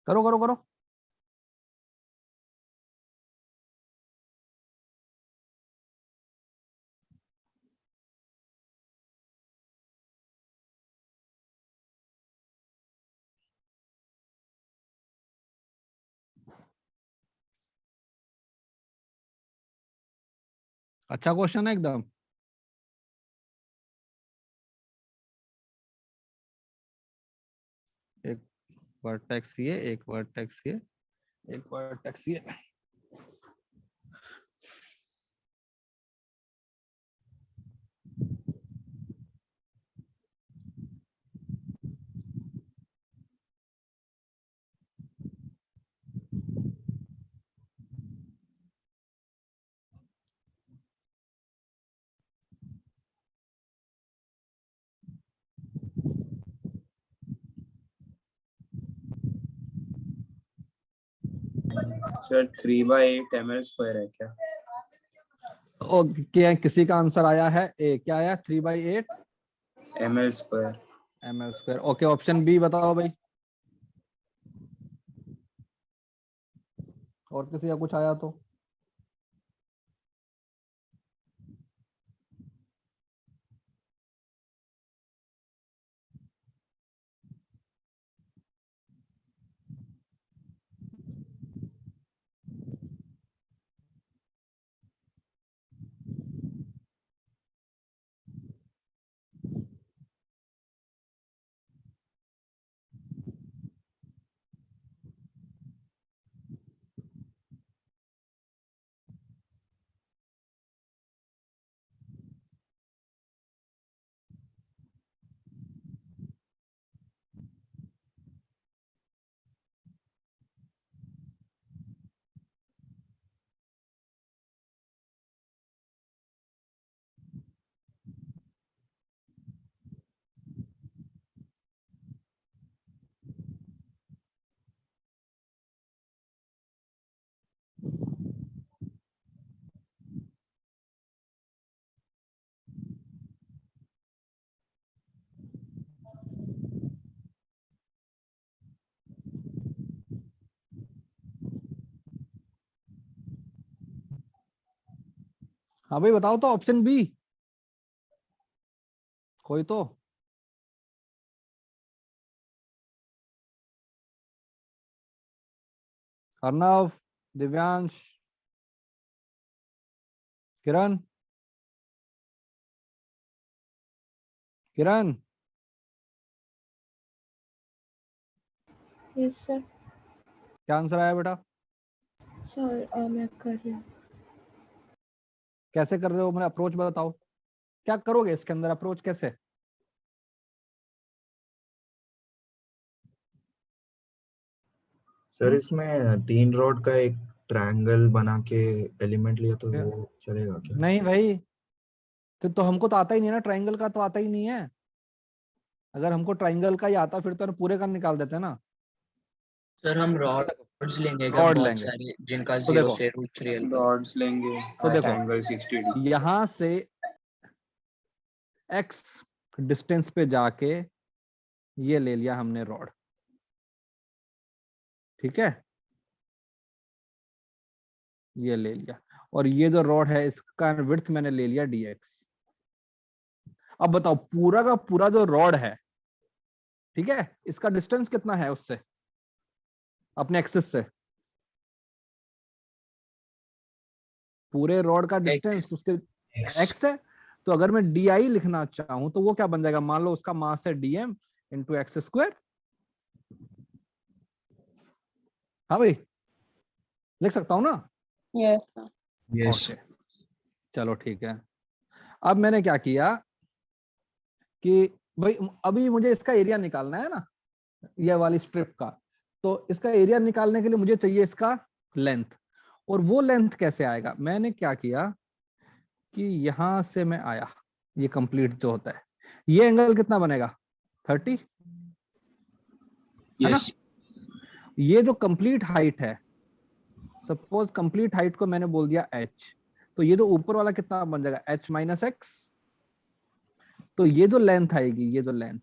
करो करो करो। अच्छा क्वेश्चन है एकदम। एक वर्टेक्स ये, एक वर्टेक्स ये, एक वर्टेक्स ये। सर 3/8 ml² है क्या? ओके, किसी का आंसर आया है ए, क्या आया? 3/8 ml²। ml²। Okay, option B बताओ भाई। और किसी का कुछ आया तो? हाँ भाई बताओ तो, ऑप्शन बी कोई तो। अर्णव, दिव्यांश, किरण। किरण, यस सर। क्या आंसर आया बेटा? सर मैं कर रही हूँ। कैसे कर रहे हो? मेरा अप्रोच बताओ, क्या करोगे इसके अंदर? अप्रोच कैसे? सर इसमें 3 रॉड का एक ट्रायंगल बना के एलिमेंट लिया तो क्या? वो चलेगा क्या? नहीं भाई, फिर तो हमको तो आता ही नहीं है ना, ट्राइंगल का तो आता ही नहीं है। अगर हमको ट्राइंगल का ही आता फिर तो हम पूरे का निकाल देते ना। सर हम ये देखो, रॉड्स लेंगे क्या, रॉड बहुत लेंगे सारे जिनका तो 0 देखो, से √3 l पर। रॉड्स लेंगे तो एट देखो एंगल 60 डिग्री। यहां से x डिस्टेंस पे जाके ये ले लिया हमने रॉड, ठीक है, ये ले लिया। और ये जो रॉड है इसका विड्थ मैंने ले लिया dx। अब बताओ पूरा का पूरा जो रॉड है, ठीक है, इसका डिस्टेंस कितना है उससे, अपने एक्सिस से? पूरे रॉड का डिस्टेंस x उसके x है। तो अगर मैं di लिखना चाहूं तो वो क्या बन जाएगा? मान लो उसका मास है dm इंटू x²। हाँ भाई, लिख सकता हूं ना? Yes sir. यस। ओके, चलो ठीक है। अब मैंने क्या किया कि भाई अभी मुझे इसका एरिया निकालना है ना, ये वाली स्ट्रिप का। तो इसका एरिया निकालने के लिए मुझे चाहिए इसका लेंथ। और वो लेंथ कैसे आएगा? मैंने क्या किया कि यहां से मैं आया, ये कंप्लीट जो होता है, ये एंगल कितना बनेगा? 30, है ना? यस। ये जो कंप्लीट हाइट है, सपोज कंप्लीट हाइट को मैंने बोल दिया h, तो ये जो ऊपर वाला कितना बन जाएगा? h minus x. तो ये जो लेंथ आएगी, ये जो लेंथ,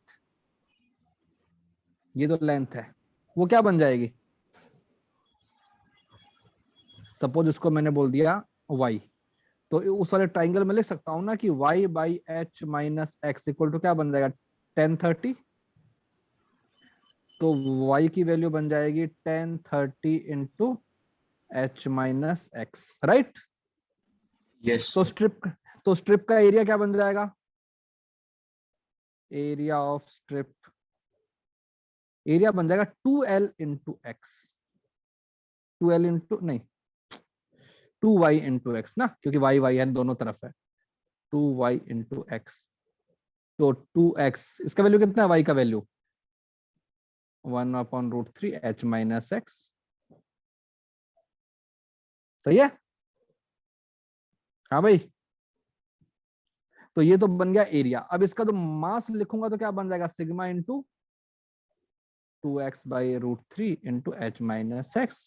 ये जो लेंथ है वो क्या बन जाएगी? सपोज उसको मैंने बोल दिया y, तो उस वाले ट्राइंगल में लिख सकता हूं ना कि y by H minus X equal to क्या बन जाएगा? 1030। तो y की वैल्यू बन जाएगी 1030 into H minus x, right? Yes तो स्ट्रिप का एरिया क्या बन जाएगा? एरिया ऑफ स्ट्रिप, एरिया बन जाएगा 2L into x, 2L into नहीं 2Y इंटू एक्स ना, क्योंकि वाई वाई है दोनों तरफ है, 2Y इंटू एक्स। तो 2x, इसका वैल्यू कितना है? y का वैल्यू 1/√3 h माइनस एक्स। सही है? हाँ भाई, तो ये तो बन गया एरिया। अब इसका तो मास लिखूंगा तो क्या बन जाएगा? Sigma into 2x/√3 into h minus x.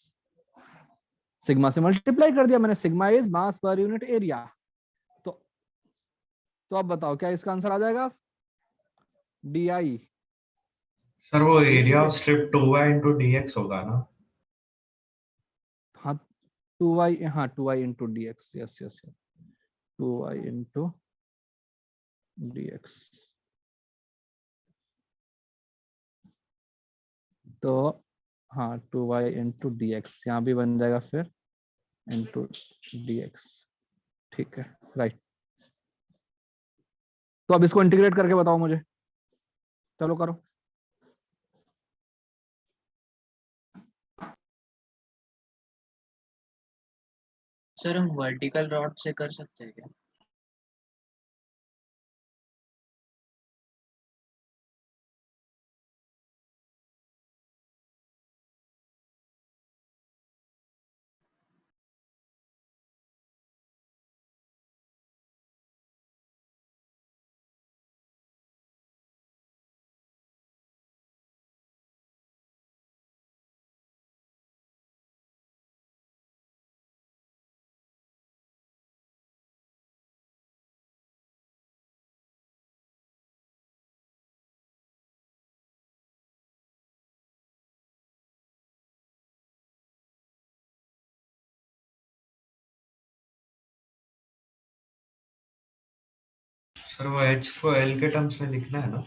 Sigma से मल्टीप्लाई कर दिया मैंने, sigma is mass per unit area. तो अब बताओ क्या इसका आंसर आ जाएगा? DI। सर वो area of strip 2y into dx होगा ना? हाँ 2y, हाँ 2y into dx, yes yes yes, 2y into dx। तो हाँ 2y इंटू dx यहाँ भी बन जाएगा फिर इंटू dx। ठीक है, राइट। तो अब इसको इंटीग्रेट करके बताओ मुझे, चलो करो। सर हम वर्टिकल रॉड से कर सकते हैं क्या? सर वो h को l के टर्म्स में लिखना है ना?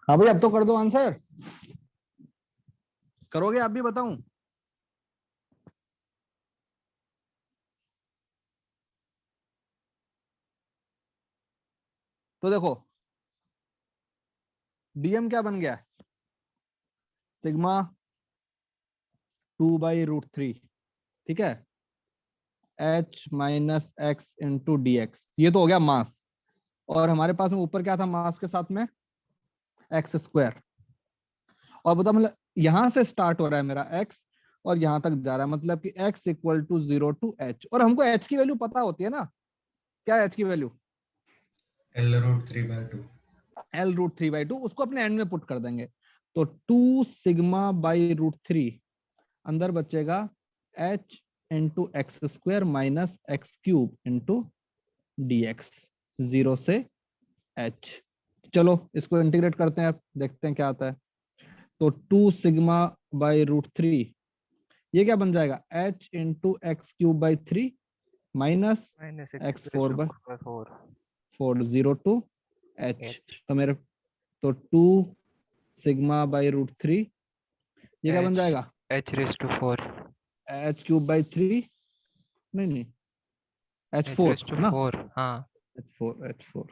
हाँ भाई, अब तो कर दो आंसर। करोगे आप भी? बताऊं? तो देखो डीएम क्या बन गया? सिग्मा 2/√3, ठीक है, h minus x into dx। ये तो हो गया मास, और हमारे पास में ऊपर क्या था मास के साथ में? X square. और बता, मतलब यहां से स्टार्ट हो रहा है मेरा x और यहां तक जा रहा है, मतलब कि x equal to 0 to h। और हमको h की वैल्यू पता होती है ना, क्या है h की वैल्यू? L√3/2। L√3/2, उसको अपने एंड में पुट कर देंगे। तो 2 सिग्मा/√3 अंदर बचेगा h into X square minus x cube into dx। 0 से h। चलो इसको इंटीग्रेट करते हैं, देखते हैं क्या आता है। तो 2 सिग्मा बाई रूट 3, ये क्या बन जाएगा, h into X cube by 3 minus minus X 4 by 4 4 0 to h। तो मेरे तो 2 सिग्मा बाई रूट 3, ये क्या बन जाएगा, h raise to 4 h cube by 3, नहीं h h4 रेस टू ना, 4 हाँ h4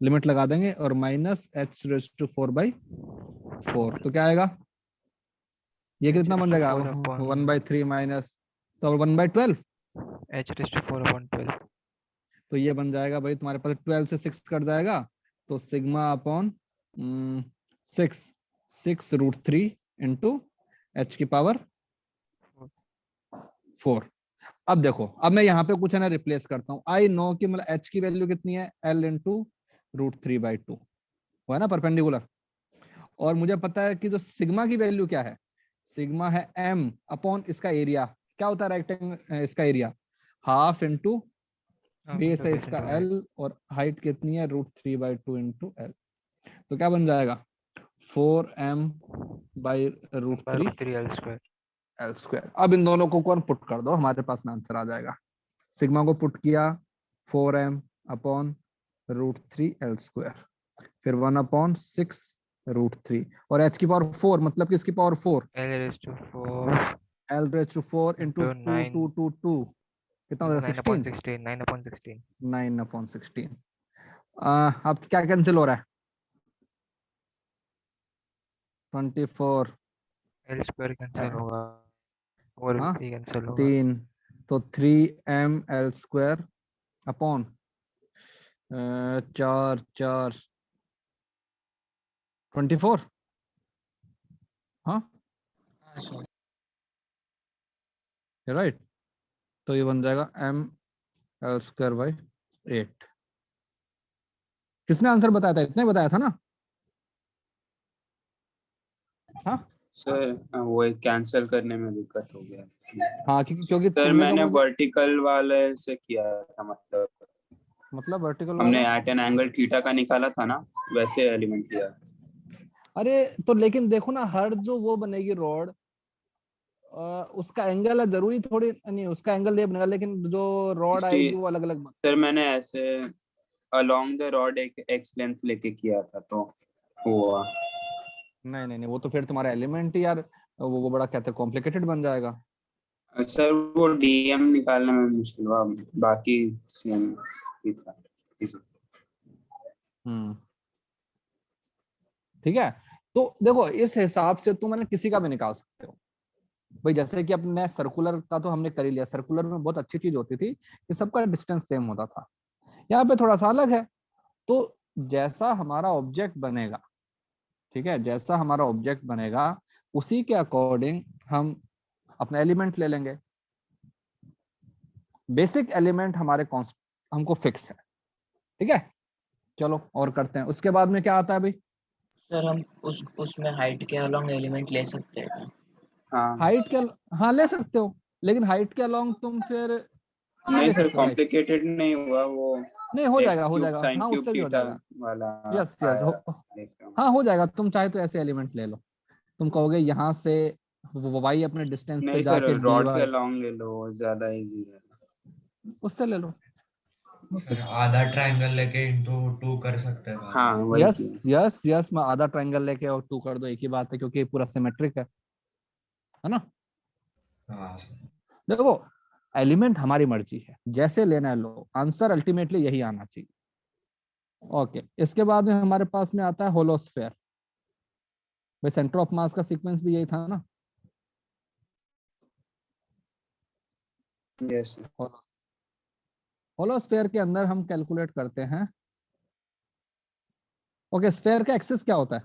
लिमिट लगा देंगे और minus h raise to 4 by 4, तो क्या आएगा, ये कितना बन जाएगा 1 बाई 3 माइनस, तो 1 by 12, h raise to 4 upon 12। तो ये बन जाएगा भाई तुम्हारे पास 12 से 6 कट जाएगा, तो sigma upon 6 root 3 into h की पावर 4। अब देखो, अब मैं यहाँ पे कुछ है ना रिप्लेस करता हूँ। आई नो कि मतलब h की वैल्यू कितनी है, l इंटू रूट 3 बाई 2 वो है ना परपेंडिकुलर, और मुझे पता है कि जो सिग्मा की वैल्यू क्या है, सिग्मा है m अपॉन इसका एरिया, क्या होता है रेक्टेंगल इसका एरिया, हाफ इंटू बेस है इसका l, और हाइट कितनी है रूट 3 बाई 2 इंटू l, तो क्या बन जाएगा 4m by root 3 l square. अब इन दोनों को कौन पुट कर दो, हमारे पास में आंसर आ जाएगा। सिग्मा को पुट किया 4m upon root 3 l square, फिर 1 अपॉन 6 रूट 3, और h की पावर 4 मतलब किसकी power 4, l raise to 4 l raise to 4 into 2 कितना हो जाएगा 16 9 अपॉन 16 9 अपॉन 16। अब क्या कैंसिल हो रहा है, 24 l स्क्वायर कैंसिल होगा और हाँ 3 कैंसिल होगा 3, तो 3m l स्क्वायर अपॉन 4 4 24, हाँ राइट, तो ये बन जाएगा m l स्क्वायर बाई 8। किसने आंसर बताया था, इतने बताया था ना, हाँ सर वो कैंसिल करने में दिक्कत हो गया। हाँ, क्योंकि सर तुमने मैंने तो वर्टिकल वाले से किया था, मतलब वर्टिकल हमने वाला, एट एन एंगल थीटा का निकाला था ना, वैसे एलिमेंट लिया। अरे तो लेकिन देखो ना, हर जो वो बनेगी रॉड उसका एंगल है जरूरी थोड़ी नहीं, उसका एंगल ये बनेगा, लेकिन जो रॉड आएगी वो अलग अलग सर मैंने ऐसे अलोंग द रॉड एक एक्स लेंथ लेके किया था तो हुआ। नहीं, वो तो फिर तुम्हारा एलिमेंट यार वो बड़ा कहते हैं कॉम्प्लिकेटेड बन जाएगा। सर वो डीएम निकालने में मुश्किल हुआ, बाकी सेम ही था। ठीक है, तो देखो इस हिसाब से तुम मैंने किसी का भी निकाल सकते हो भाई, जैसे कि अपने सर्कुलर का तो हमने कर ही लिया, सर्कुलर में बहुत अच्छी चीज होती थी कि सबका डिस्टेंस सेम होता था, यहाँ पे थोड़ा सा अलग है। तो जैसा हमारा ऑब्जेक्ट बनेगा, ठीक है, जैसा हमारा ऑब्जेक्ट बनेगा उसी के अकॉर्डिंग हम अपना एलिमेंट ले लेंगे। बेसिक एलिमेंट हमारे हमको फिक्स है, ठीक है। चलो और करते हैं, उसके बाद में क्या आता है भाई, सर हम उसमें हाइट के अलोंग एलिमेंट ले सकते हैं क्या? हाँ हाइट के, हाँ ले सकते हो, लेकिन हाइट के अलोंग तुम फिर नहीं ले सर, सकते हो राइट, कॉम्प्लिकेटेड नहीं हुआ वो। नहीं हो एक्स जाएगा क्यूब साइन हाँ क्यूब उससे भी हो थीटा जाएगा, वाला यस आया, देख रहा हूँ। हाँ हो जाएगा। तुम चाहे तो ऐसे एलिमेंट ले लो, तुम कहोगे यहाँ से वाई अपने डिस्टेंस पे नहीं सर, जाके डी रॉड के वाई, अलोंग ले लो, ज्यादा इजी है। उससे ले लो। फिर आधा ट्रायंगल लेके इनटू 2 कर सकते हैं बाद हाँ में। वही किया। यस मैं आधा ट्रायंगल लेके और 2 कर दो, एक ही बात है, क्योंकि पूरा सिमेट्रिक है ना। हाँ सर। देखो एलिमेंट हमारी मर्जी है, जैसे लेना है लो, आंसर अल्टीमेटली यही आना चाहिए। ओके, इसके बाद में हमारे पास में आता है होलोस्फेयर। भाई सेंटर ऑफ मास का सीक्वेंस भी यही था ना, यस होलोस्फेयर के अंदर हम कैलकुलेट करते हैं। ओके, स्फेयर का एक्सिस क्या होता है,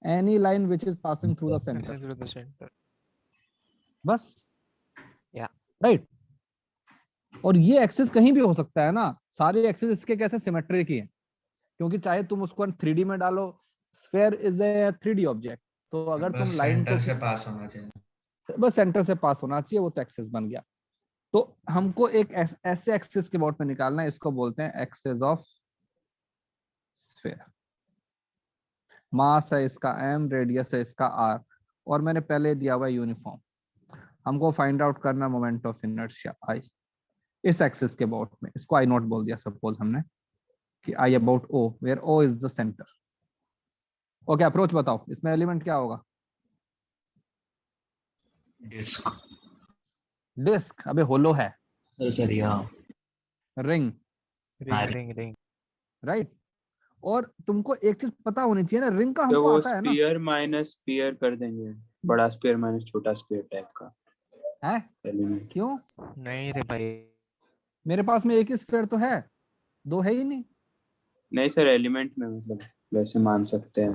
any line which is passing through the centre, बस Yeah. राइट। और ये एक्सिस कहीं भी हो सकता है ना, सारे एक्सिस इसके कैसे सिमेट्रिक ही है, क्योंकि चाहे तुम उसको 3D में डालो, sphere is a 3D object, तो अगर बस तुम लाइन सेंटर को से पास होना चाहिए। बस सेंटर से पास होना चाहिए, वो तो एक्सिस बन गया। तो हमको एक ऐसे एक्सिस के अबाउट में निकालना है, इसको बोलते हैं एक्सिस ऑफ स्फीयर। मास है इसका m, रेडियस है इसका r, और मैंने पहले दिया हुआ यूनिफॉर्म। हमको फाइंड आउट करना मोमेंट ऑफ इनर्शिया I इस एक्सिस के अबाउट में। इसको I नॉट बोल दिया सपोज हमने कि I about O, where O is the centre. Okay, approach बताओ, इसमें एलिमेंट क्या होगा? डिस्क। डिस्क? अबे होलो है। सर यहाँ ring, ring ring ring. Right. और तुमको एक चीज पता होनी चाहिए ना, रिंग का तो हमको वो आता है ना। स्पीयर माइनस स्पीयर कर देंगे, बड़ा स्पीयर माइनस छोटा स्पीयर टाइप का है एलिमेंट। क्यों? नहीं रे भाई, मेरे पास में एक ही स्फीयर तो है, दो है ही नहीं। नहीं सर, एलिमेंट में मतलब वैसे मान सकते हैं।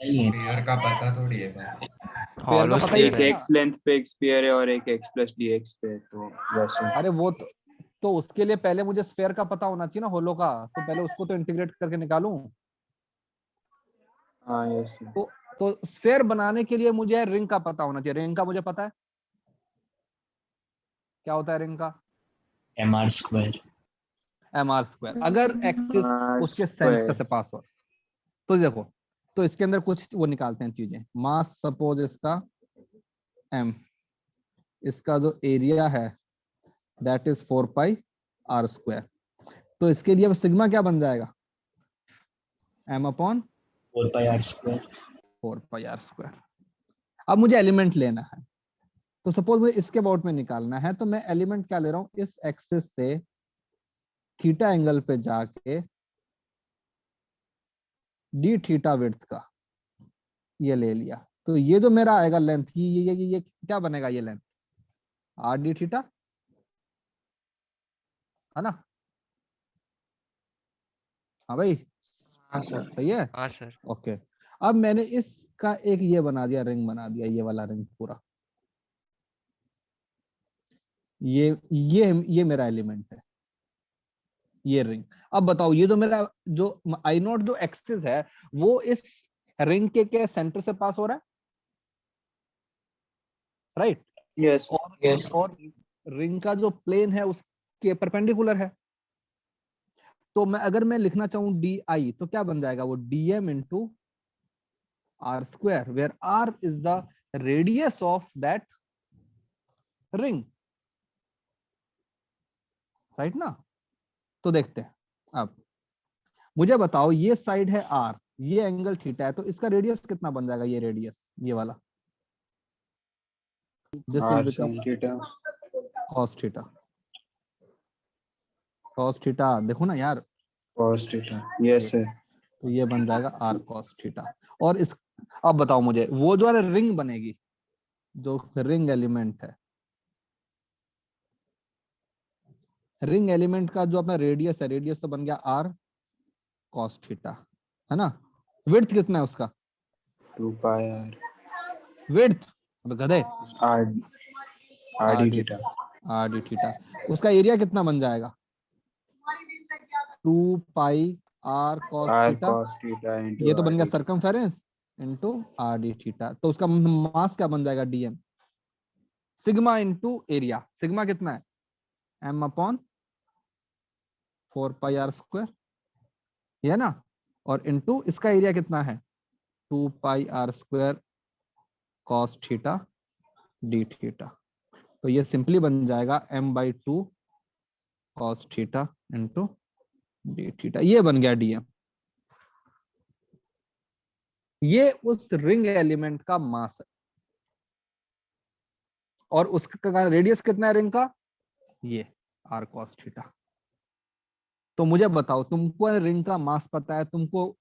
स्फीयर का पता थोड़ी है भाई। स्फीयर का हॉलो पता ही स्फीयर एक है। है। एक्स लेंथ पे एक स्पीयर है और एक एक्स प्लस डी एक्स पे है, तो वैसे। अरे वो तो उसके लिए पहले मुझे स्फीयर का पता होना चाहिए ना, होलो का। तो पहले उसको तो इंटीग्रेट करके निकालूं। हाँ यस। तो स्फीयर बनाने के लिए मुझे रिंग का पता होना चाहिए। रिंग का मुझे पता है क्या होता है रिंग का? mr²। mr²। अगर एक्सिस उसके सेंटर से पास हो तो देखो, तो इसके अंदर कुछ वो निकालते हैं चीजें। मास सपोज इसका m, इसका जो एरिया है दैट इज 4πr²। तो इसके लिए अब सिग्मा क्या बन जाएगा? m/4πr²। 4πr²। अब मुझे एलिमेंट लेना है, तो सपोज मुझे इसके अबाउट में निकालना है, तो मैं एलिमेंट क्या ले रहा हूं? इस एक्सिस से थीटा एंगल पे जाके डी थीटा विड्थ का ये ले लिया। तो ये जो मेरा आएगा लेंथ, ये क्या बनेगा? ये लेंथ आर डी थीटा, है ना? हाँ भाई, हाँ सर। सही है। हाँ सर। ओके, अब मैंने इसका एक ये बना दिया, रिंग बना दिया, ये वाला रिंग पूरा। ये मेरा एलिमेंट है, ये रिंग। अब बताओ, ये जो मेरा जो आई नॉट जो एक्सिस है, वो इस रिंग के सेंटर से पास हो रहा है, राइट? यस। यस। और रिंग का जो प्लेन है उसके परपेंडिकुलर है। तो मैं लिखना चाहूं डी आई, तो क्या बन जाएगा? वो dm into r², where r is the radius of that ring, right ना? तो देखते हैं। अब मुझे बताओ, ये साइड है r, ये एंगल थीटा है, तो इसका रेडियस कितना बन जाएगा? ये रेडियस, ये वाला, this will R become sin theta. cos theta. cos theta देखो ना यार, cos थीटा यस है। तो ये बन जाएगा r cos थीटा। और इस, अब बताओ मुझे, वो जो है रिंग बनेगी, जो रिंग एलिमेंट है, रिंग एलिमेंट का जो अपना रेडियस है, रेडियस तो बन गया r cos थीटा, है ना? विड्थ कितना है उसका? 2πr विड्थ, अब गधे, R R D r d theta. r d theta. उसका एरिया कितना बन जाएगा? 2πr cos R theta. cos theta into ये तो बन आर गया D. Circumference into r d theta. तो उसका मास क्या बन जाएगा? dm। Sigma into area, sigma कितना है? m/4πr², ये है ना? और इंटू इसका एरिया कितना है? 2πr² cos theta d theta. तो ये सिंपली बन जाएगा m/2 cos theta into d theta. ये बन गया dm। ये उस रिंग एलिमेंट का मास है, और उसका रेडियस कितना है रिंग का? ये r cos थीटा। तो मुझे बताओ, तुमको रिंग का मास पता है, तुमको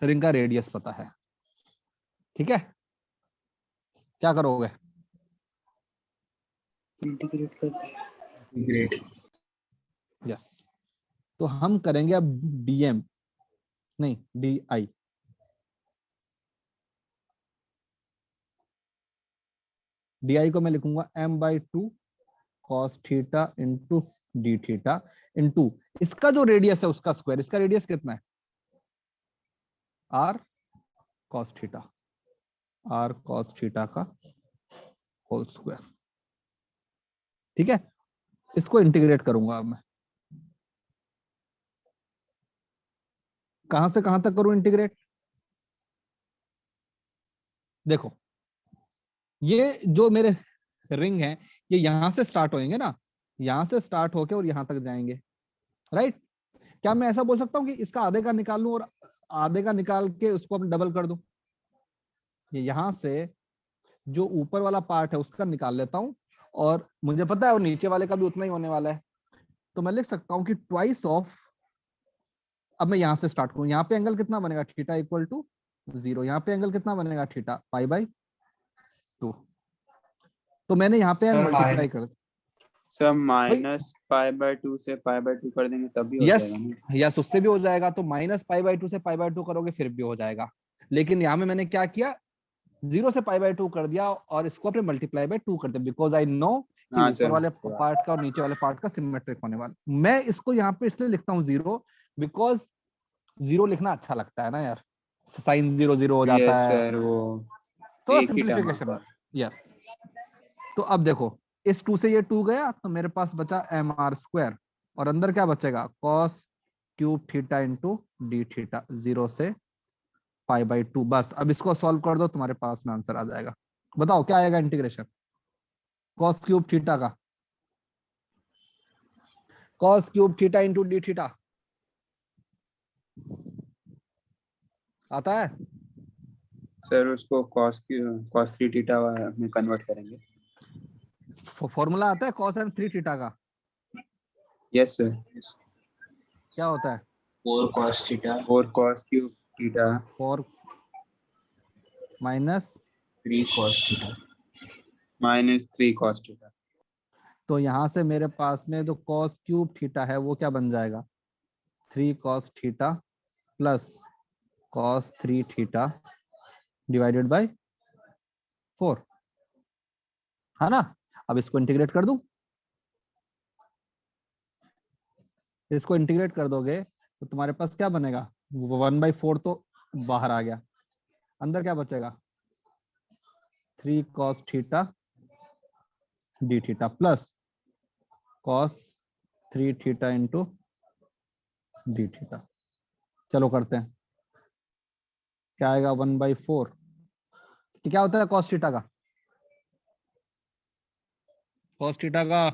रिंग का रेडियस पता है, ठीक है? क्या करोगे? इंटीग्रेट कर। ग्रेट। यस। तो हम करेंगे अब dm, नहीं di। di को मैं लिखूंगा m/2 cos theta into D theta into इसका जो रेडियस है उसका स्क्वायर। इसका रेडियस कितना है? r cos theta, r cos theta का होल स्क्वायर। ठीक है, इसको इंटीग्रेट करूंगा अब मैं। कहां से कहां तक करूं इंटीग्रेट? देखो, ये जो मेरे रिंग है ये यहां से स्टार्ट होंगे ना, यहां से स्टार्ट होके और यहां तक जाएंगे, राइट? क्या मैं ऐसा बोल सकता हूँ कि इसका आधे का निकाल लूं और आधे का निकाल के उसको अपने डबल कर दूं? ये यहां से जो ऊपर वाला पार्ट है उसका निकाल लेता हूं, और मुझे पता है और नीचे वाले का भी उतना ही होने वाला है, तो मैं लिख सकता हूं कि ट्वाइस ऑफ, अब मैं यहां से स्टार्ट करूं, यहाँ पे एंगल कितना बनेगा? Theta equal to 0। यहाँ पे एंगल कितना बनेगा? थीटा π/2। तो मैंने यहाँ पे सर मल्टीप्लाई कर सर भाई, -π/2 से π/2 कर देंगे तब भी हो यस जाएगा ना? यस, उससे भी हो जाएगा। तो -π/2 से π/2 करोगे फिर भी हो जाएगा, लेकिन यहाँ में मैंने क्या किया, 0 से π/2 कर दिया और इसको अपने मल्टीप्लाई बाय 2 कर दिया, बिकॉज आई नो कि हाँ ऊपर सर। वाले पार्ट का और नीचे वाले पार्ट का सिमेट्रिक होने वाला। मैं इसको यहाँ पे इसलिए लिखता हूँ 0, बिकॉज 0 लिखना अच्छा लगता है ना यार, साइन 0 0 हो जाता यस है, सर, वो थोड़ा एक ही टर्म सिंप्लीफिकेशन होगा। हो। यस, तो अब देखो, इस 2 से ये 2 गया तो मेरे पास बचा mr², और अंदर क्या बचेगा? cos cube theta into D theta, 0 से π/2। बस अब इसको सॉल्व कर दो, तुम्हारे पास में आंसर आ जाएगा। बताओ क्या आएगा इंटीग्रेशन cos क्यूब थीटा का? cos cube theta into D theta आता है? सर उसको cos 3 थीटा में कन्वर्ट करेंगे। फॉर्मूला आता है cos एंड 3 थीटा का? Yes sir. क्या होता है? 4 cos थीटा और cos cube theta 4 minus 3 cos theta. -3 cos theta. तो यहां से मेरे पास में जो cos क्यूब थीटा है वो क्या बन जाएगा? 3 cos theta plus cos 3 theta divided by 4, है ना? अब इसको इंटीग्रेट कर दूं, इसको इंटीग्रेट कर दोगे तो तुम्हारे पास क्या बनेगा? 1/4 तो बाहर आ गया, अंदर क्या बचेगा? 3 cos theta D theta plus cos 3 theta into D theta. चलो करते हैं, क्या आएगा? 1/4। क्या होता है cos थीटा का? cos थीटा का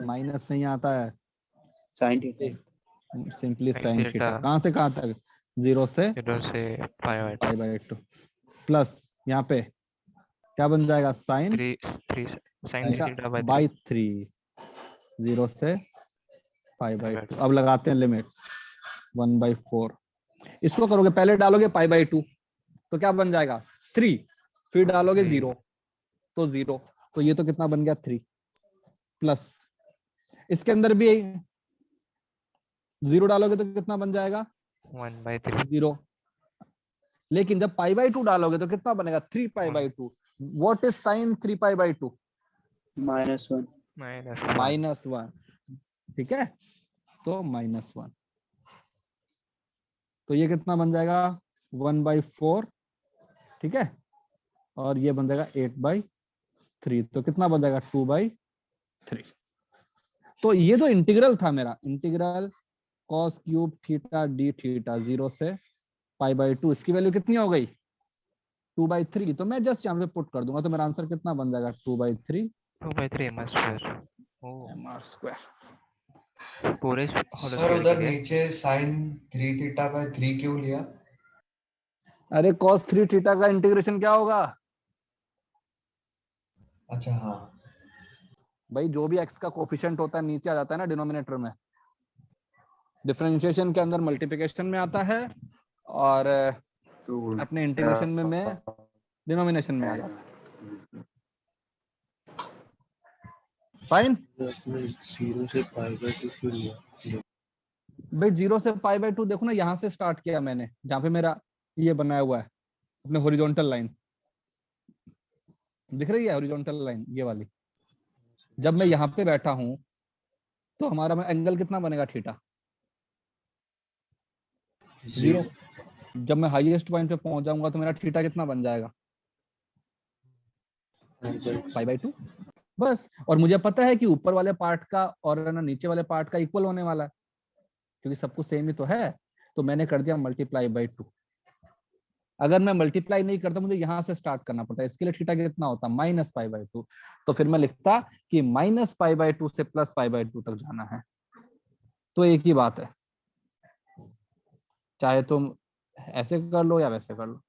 माइनस नहीं आता है, sin theta. Simply sin sine theta. Theta. कहां से कहां तक? 0 से 0 से π/2 π/2 प्लस यहाँ पे क्या बन जाएगा? साइन 3 sin थीटा बाय 3, 0 से π/2। अब लगाते हैं लिमिट 1/4। इसको करोगे, पहले डालोगे π/2 तो क्या बन जाएगा? 3, फिर डालोगे 0 तो 0, तो ये तो कितना बन गया? 3 प्लस इसके अंदर भी 0 डालोगे तो कितना बन जाएगा? 1/3 0। लेकिन जब π/2 डालोगे तो कितना बनेगा? 3π/2। What is sine 3π/2? -1। -1, ठीक है, तो -1, तो ये कितना बन जाएगा? 1/4, ठीक है, और ये बन जाएगा 8/3, तो कितना बन जाएगा? 2/3। तो ये जो इंटीग्रल था मेरा, integral cos cube theta D theta 0 से π/2, इसकी वैल्यू कितनी हो गई? 2/3। तो मैं जस्ट यहाँ पे पुट कर दूंगा तो मेरा आंसर कितना बन जाएगा? 2/3 mr²। ओह, mr²। पूरे होल सर स्क्वायर उधर के लिए। नीचे sin 3 थीटा बाय 3 क्यों लिया? अरे cos 3 थीटा का इंटीग्रेशन क्या होगा अच्छा हाँ, भाई? जो भी x का कोफिशिएंट होता है नीचे आ जाता है ना डिनोमिनेटर में, डिफरेंशिएशन के अंदर मल्टीप्लिकेशन में आता है, और तो अपने इंटीग्रेशन में मैं डिनोमिनेशन में आ जाता है। फाइन आपने 0 से π/2 क्यों लिया? भाई, 0 से π/2 देखो ना, यहां से स्टार्ट किया मैंने, जहां पे मेरा ये बनाया हुआ है अपने हॉरिजॉन्टल लाइन, दिख रही है हॉरिजॉन्टल लाइन ये वाली। जब मैं यहाँ पे बैठा हूं तो हमारा एंगल कितना बनेगा? थीटा 0। जब मैं हाईएस्ट पॉइंट पे पहुंच जाऊंगा तो मेरा थीटा कितना बन जाएगा? पाई बाई 2 बस। और मुझे पता है कि ऊपर वाले पार्ट का और ना नीचे वाले पार्ट का इक्वल होने वाला है, क्योंकि सब कुछ सेम ही तो है। तो मैंने कर दिया मल्टीप्लाई बाई 2। अगर मैं मल्टीप्लाई नहीं करता, मुझे यहां से स्टार्ट करना पड़ता है। इसके लिए थीटा कितना होता? Minus pi by 2। तो फिर मैं लिखता कि माइनस पाई बाई 2 से प्लस पाई बाई 2 तक जाना है। तो एक ही बात है, चाहे तुम ऐसे कर लो या वैसे कर लो।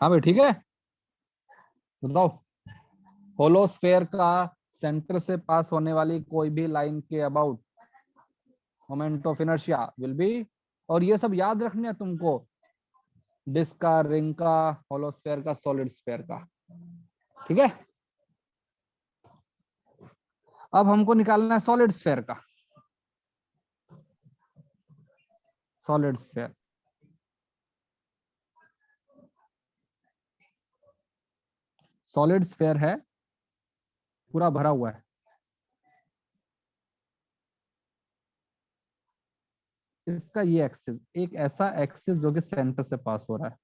हाँ भाई ठीक है, बताओ। होलोस्फेयर का सेंटर से पास होने वाली कोई भी लाइन के about moment of inertia will be, और ये सब याद रखने हैं तुमको, डिस्क का, रिंग का, होलोस्फेयर का, सॉलिड स्फेयर का। ठीक है, अब हमको निकालना है सॉलिड स्फेयर का। सॉलिड स्फेयर, सॉलिड स्फेयर है, पूरा भरा हुआ है। इसका ये एक्सिस, एक ऐसा एक्सिस जो कि सेंटर से पास हो रहा है।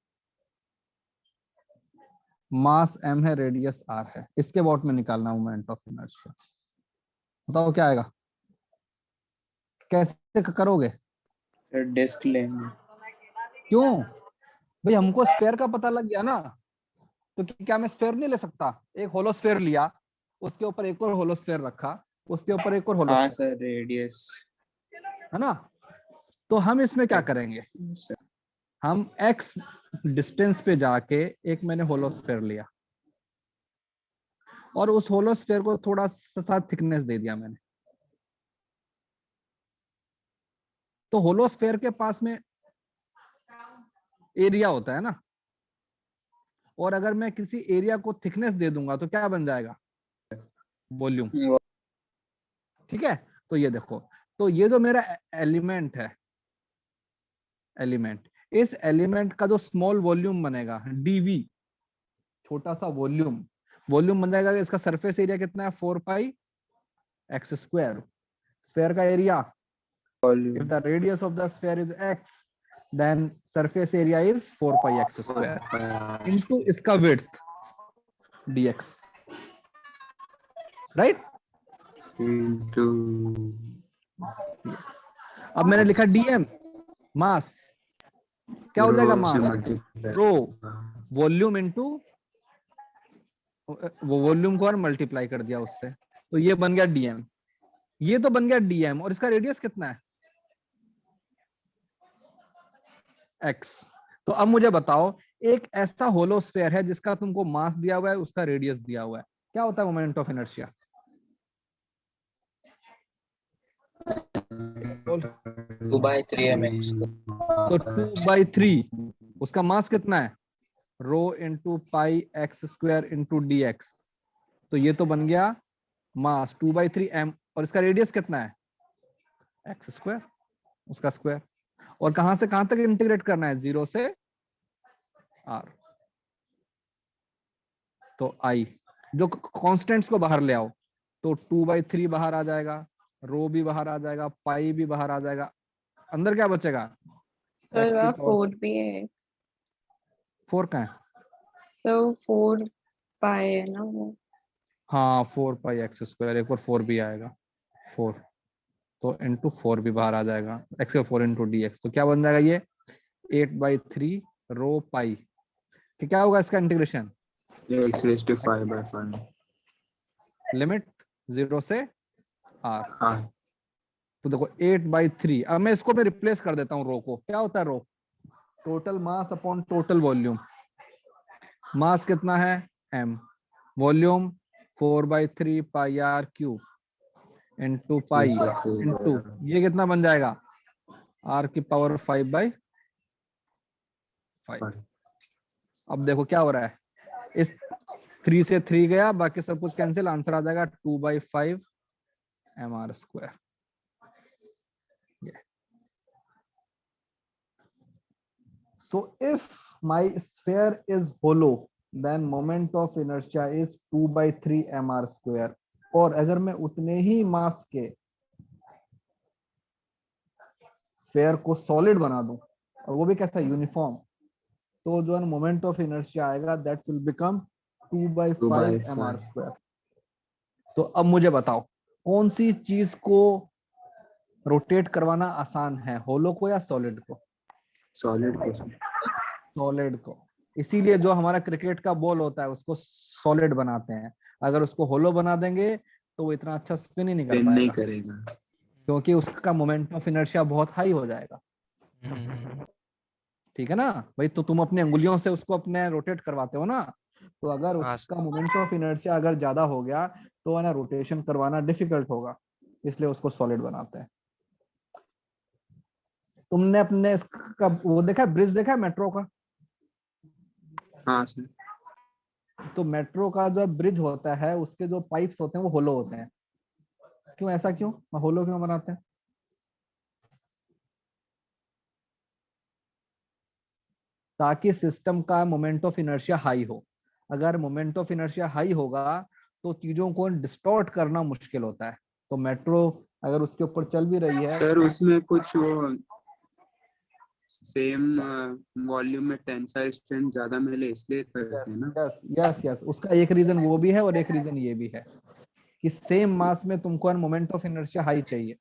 मास m है, रेडियस r है। इसके अबाउट में निकालना मोमेंट ऑफ इनर्शिया। बताओ क्या आएगा, कैसे करोगे? फिर डिस्क लेंगे। क्यों भाई? हमको स्फेयर का पता लग गया ना, तो क्या मैं स्फेयर नहीं ले सकता? एक होलोस्फेयर लिया, उसके ऊपर एक और होलोस्फेयर रखा, उसके ऊपर एक और हाँ होलोस्फेयर, सर, रेडियस है ना? तो हम इसमें क्या करेंगे, हम x डिस्टेंस पे जाके एक मैंने होलोस्फेयर लिया और उस होलोस्फेयर को थोड़ा सा थिकनेस दे दिया मैंने। तो होलोस्फेयर के पास में एरिया होता है ना, और अगर मैं किसी एरिया को थिकनेस दे दूंगा तो क्या बन जाएगा? वॉल्यूम। ठीक है, तो ये देखो, तो ये जो मेरा एलिमेंट है, एलिमेंट, इस एलिमेंट का जो स्मॉल वॉल्यूम बनेगा dv, छोटा सा वॉल्यूम, वॉल्यूम बन जाएगा। इसका सरफेस एरिया कितना है? 4 पाई x स्क्वायर। स्फेयर का area, if the radius of the sphere is x, then surface area is 4 pi x square into इसका width dx, right? into अब मैंने लिखा dm, मास। क्या हो जाएगा मास? रो वॉल्यूम इनटू, वो वॉल्यूम को और मल्टीप्लाई कर दिया उससे, तो ये बन गया dm। ये तो बन गया dm, और इसका रेडियस कितना है? x। तो अब मुझे बताओ, एक ऐसा होलोस्फेयर है जिसका तुमको मास दिया हुआ है, उसका रेडियस दिया हुआ है, क्या होता है मोमेंट ऑफ इनर्शिया? 2/3 mx। तो 2/3, उसका मास कितना है? Rho into pi x square into D x. तो ये तो बन गया मास 2/3 m, और इसका रेडियस कितना है? एक्स स्क्वायर, उसका स्क्वायर। और कहां से कहां तक इंटीग्रेट करना है? 0 से r। तो i, जो कॉन्स्टेंट्स को बाहर ले आओ, तो 2/3 बाहर आ जाएगा, रो भी बाहर आ जाएगा, पाई भी बाहर आ जाएगा, अंदर क्या बचेगा? सर x की वहाँ पावर 4 भी है, 4 का है। तो 4 पाई है ना वो। हाँ 4 पाई एक्स स्क्वायर, एक और 4 भी आएगा, 4, तो इंटू 4 भी बाहर आ जाएगा, x 4 इंटू डी एक्स। तो क्या बन जाएगा ये? 8/3 रो पाई। कि क्या होगा इसका integration? x raised to 5/5। Limit 0 से r। हाँ तो देखो 8/3, अब मैं इसको मैं रिप्लेस कर देता हूँ रो को। क्या होता है rho? Total mass upon total volume. Mass कितना है? m, volume 4/3 pi r cube into pi into ये कितना बन जाएगा r की पावर 5/5। अब देखो क्या हो रहा है, इस 3 से 3 गया, बाकी सब कुछ कैंसिल, आंसर आ जाएगा 2/5 mr²। So if my sphere is hollow, then moment of inertia is 2/3 mr²। और अगर मैं उतने ही मास के स्फेयर को सॉलिड बना दूं, और वो भी कैसा, यूनिफॉर्म, तो जो है मोमेंट ऑफ इनर्शिया आएगा दैट विल बिकम 2/5 mr²। तो अब मुझे बताओ कौन सी चीज को रोटेट करवाना आसान है, होलो को या सॉलिड को? सॉलिड को। इसीलिए जो हमारा क्रिकेट का बॉल होता है उसको सॉलिड बनाते हैं। अगर उसको होलो बना देंगे तो वो इतना अच्छा स्पिन ही नहीं कर पाएगा, करेगा क्योंकि उसका मोमेंट ऑफ इनर्शिया बहुत हाई हो जाएगा। ठीक है ना भाई, तो तुम अपने अंगुलियों से उसको अपने रोटेट करवाते हो ना, तो अगर उसका मोमेंट ऑफ इनर्शिया अगर ज्यादा हो गया तो है ना रोटेशन करवाना डिफिकल्ट होगा, इसलिए उसको सॉलिड बनाते हैं। तुमने अपने इसका वो देखा, ब्रिज देखा है मेट्रो का? हाँ सर। तो मेट्रो का जो ब्रिज होता है उसके जो पाइप्स होते हैं वो होलो होते हैं। क्यों, ऐसा क्यों, होलो क्यों बनाते हैं? ताकि सिस्टम का मोमेंट ऑफ इनर्शिया हाई हो। अगर मोमेंट ऑफ इनर्शिया हाई होगा तो चीजों को डिस्टॉर्ट करना मुश्किल होता है। तो मेट्रो अगर उसके ऊपर चल भी रही है सर उसमें कुछ वो सेम वॉल्यूम में टेंसाइल स्ट्रेंथ ज्यादा मिले इसलिए करते हैं ना। यस, उसका एक रीजन वो भी है और एक रीजन ये भी है कि सेम मास में तुमको मोमेंट ऑफ इनर्शिया हाई चाहिए।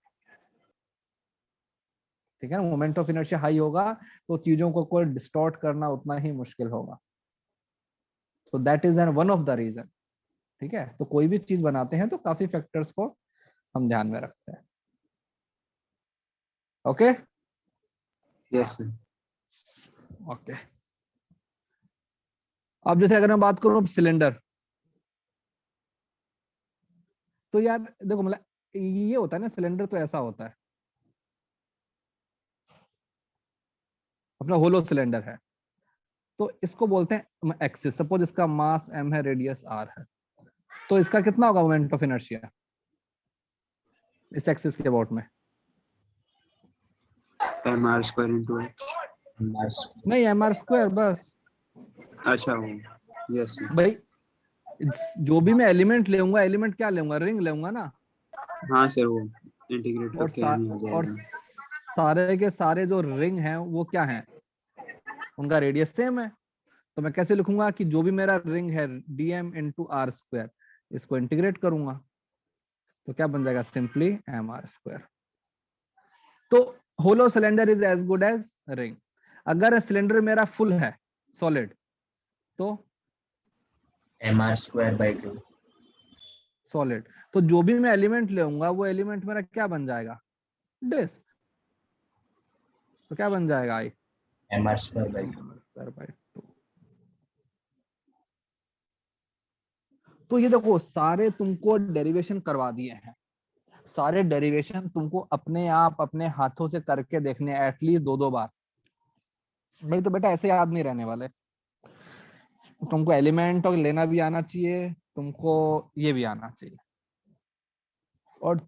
ठीक है ना, मोमेंट ऑफ इनर्शिया हाई होगा तो चीजों को कोई डिस्टॉर्ट करना उतना ही मुश्किल होगा। तो that is one of the reason. ठीक है, तो कोई भी चीज बनाते हैं तो काफी फैक्टर्स को हम ध्यान में रखते हैं। Okay yes sir. ओके, अब जैसे अगर मैं बात करूं सिलेंडर, तो यार देखो मतलब ये होता है ना, सिलेंडर तो ऐसा होता है, अपना होलो सिलेंडर है, तो इसको बोलते हैं एक्सिस। सपोज इसका मास m है, रेडियस r है, तो इसका कितना होगा मोमेंट ऑफ इनर्शिया इस एक्सिस के अबाउट में? mr² into h। नहीं, mr² बस। अच्छा वो यस भाई जो भी मैं एलिमेंट लेऊंगा, एलिमेंट क्या लेऊंगा, रिंग लेऊंगा ना। हाँ सर, वो इंटीग्रेट और करके आ जाएगा। और सारे के सारे जो रिंग हैं वो क्या हैं, उनका रेडियस सेम है। तो मैं कैसे लिखूंगा कि जो भी मेरा रिंग है dm into r², इसको इंटीग्रेट करूंगा तो क्या बन जाएगा, सिंपली mr²। तो hollow cylinder is as good as ring. अगर सिलेंडर मेरा फुल है सॉलिड तो mr²/2 सॉलिड। तो जो भी मैं एलिमेंट लेऊंगा वो एलिमेंट मेरा क्या बन जाएगा, डिस्क। तो क्या बन जाएगा, आई mr²/2। तो ये देखो सारे तुमको डेरिवेशन करवा दिए हैं, सारे डेरिवेशन तुमको अपने आप अपने हाथों से करके देखने एटलीस्ट 2-2 बार। नहीं तो बेटा ऐसे याद नहीं रहने वाले। तुमको एलिमेंट और लेना भी आना चाहिए, तुमको ये भी आना चाहिए, और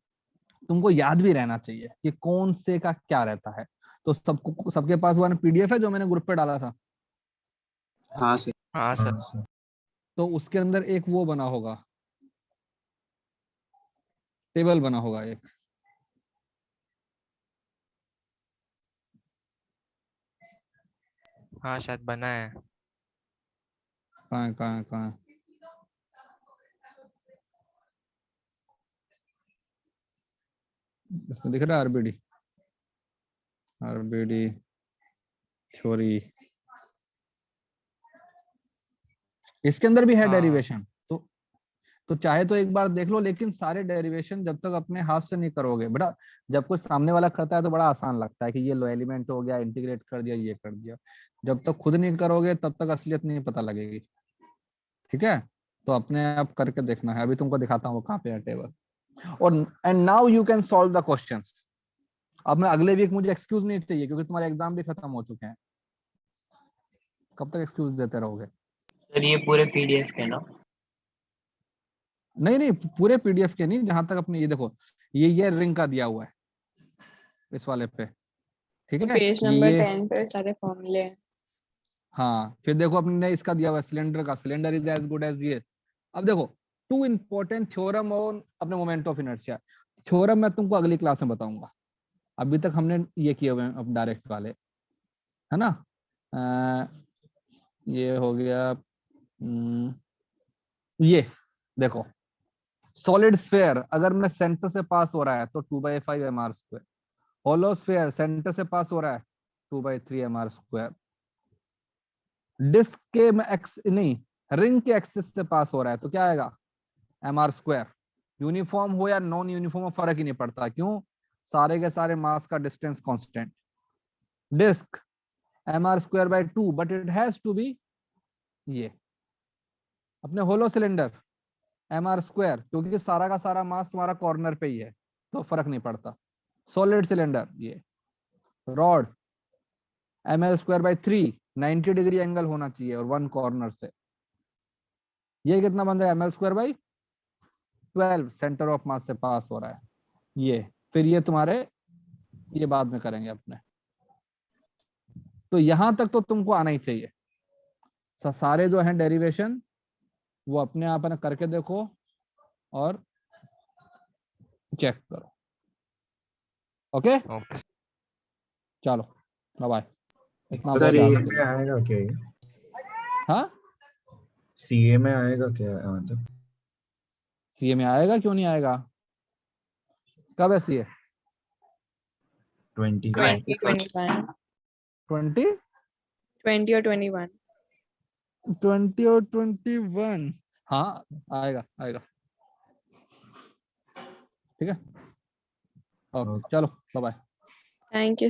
तुमको याद भी रहना चाहिए कि कौन से का क्या रहता है। तो सबको, सबके पास वो पीडीएफ है जो मैंने ग्रुप पे डाला था? हाँ सर। हाँ सर। तो उसके अंदर एक वो बना होगा, टेबल बना होगा एक। हाँ शायद बना है। कहाँ है? इसमें दिख रहा है आरबीडी थ्योरी, इसके अंदर भी है डेरिवेशन। तो चाहे तो एक बार देख लो, लेकिन सारे डेरिवेशन जब तक अपने हाथ से नहीं करोगे बेटा, जब कोई सामने वाला करता है तो बड़ा आसान लगता है कि ये लो एलिमेंट हो गया, इंटीग्रेट कर दिया, ये कर दिया। जब तक खुद नहीं करोगे तब तक असलियत नहीं पता लगेगी। ठीक है, तो अपने आप करके देखना है। अभी तुमको दिखाता हूँ कहाँ पे है टेबल। और and now you can solve the questions. अब मैं अगले वीक मुझे एक्सक्यूज नहीं चाहिए क्योंकि तुम्हारे एग्जाम भी खत्म हो चुके हैं। कब तक एक्सक्यूज देते रहोगे? सर ये पूरे पीडीएफ के ना? नहीं नहीं, पूरे पीडीएफ के नहीं, जहां तक अपने ये देखो, ये रिंग का दिया हुआ है इस वाले पे, ठीक है। पेज नंबर ये 10 पे सारे फॉर्मूले हैं। हाँ, फिर देखो अपने इसका दिया हुआ है सिलेंडर का, cylinder is as good as ये। अब देखो टू इंपॉर्टेंट थ्योरम ऑन अपने मोमेंट ऑफ इनर्शिया। थ्योरम मैं तुमको अगली क्लास में बताऊंगा, अभी तक हमने ये किए हुए हैं अब डायरेक्ट वाले, है ना। ये हो गया। ये देखो, सॉलिड स्फेयर अगर मैं सेंटर से पास हो रहा है तो 2/5 mr²। होलो स्फेयर सेंटर से पास हो रहा है 2/3 mr²। डिस्क के में एक्स नहीं, रिंग के एक्सिस से पास हो रहा है तो क्या आएगा? mr²। यूनिफॉर्म हो या नॉन यूनिफॉर्म फर्क ही नहीं पड़ता, क्यों? सारे के सारे मास का distance constant. Disc mr²/2 but it has to be ये। अपने होलो सिलेंडर mr², क्योंकि सारा का सारा मास तुम्हारा कॉर्नर पे ही है तो फर्क नहीं पड़ता। सॉलिड सिलेंडर ये। रॉड ml²/3, 90 डिग्री एंगल होना चाहिए और 1 कॉर्नर से। ये कितना बन रहा है? ml²/12 सेंटर ऑफ मास से पास हो रहा है ये। फिर ये तुम्हारे, ये बाद में करेंगे अपने। तो यहां तक तो तुमको आना ही चाहिए। सारे जो हैं डेरिवेशन वो अपने आप ना करके देखो और चेक करो। ओके ओके चलो बाय बाय। इतना सर बहुत है ये आज के में लिए। आएगा क्या ये? हाँ, सीए में आएगा क्या मतलब? सीए में आएगा, क्यों नहीं आएगा? कब है सीए? 20 का 20, 21, 20 20 और 21। 20 और 21। हाँ आएगा आएगा, ठीक है। ओके चलो बाय बाय। Thank you.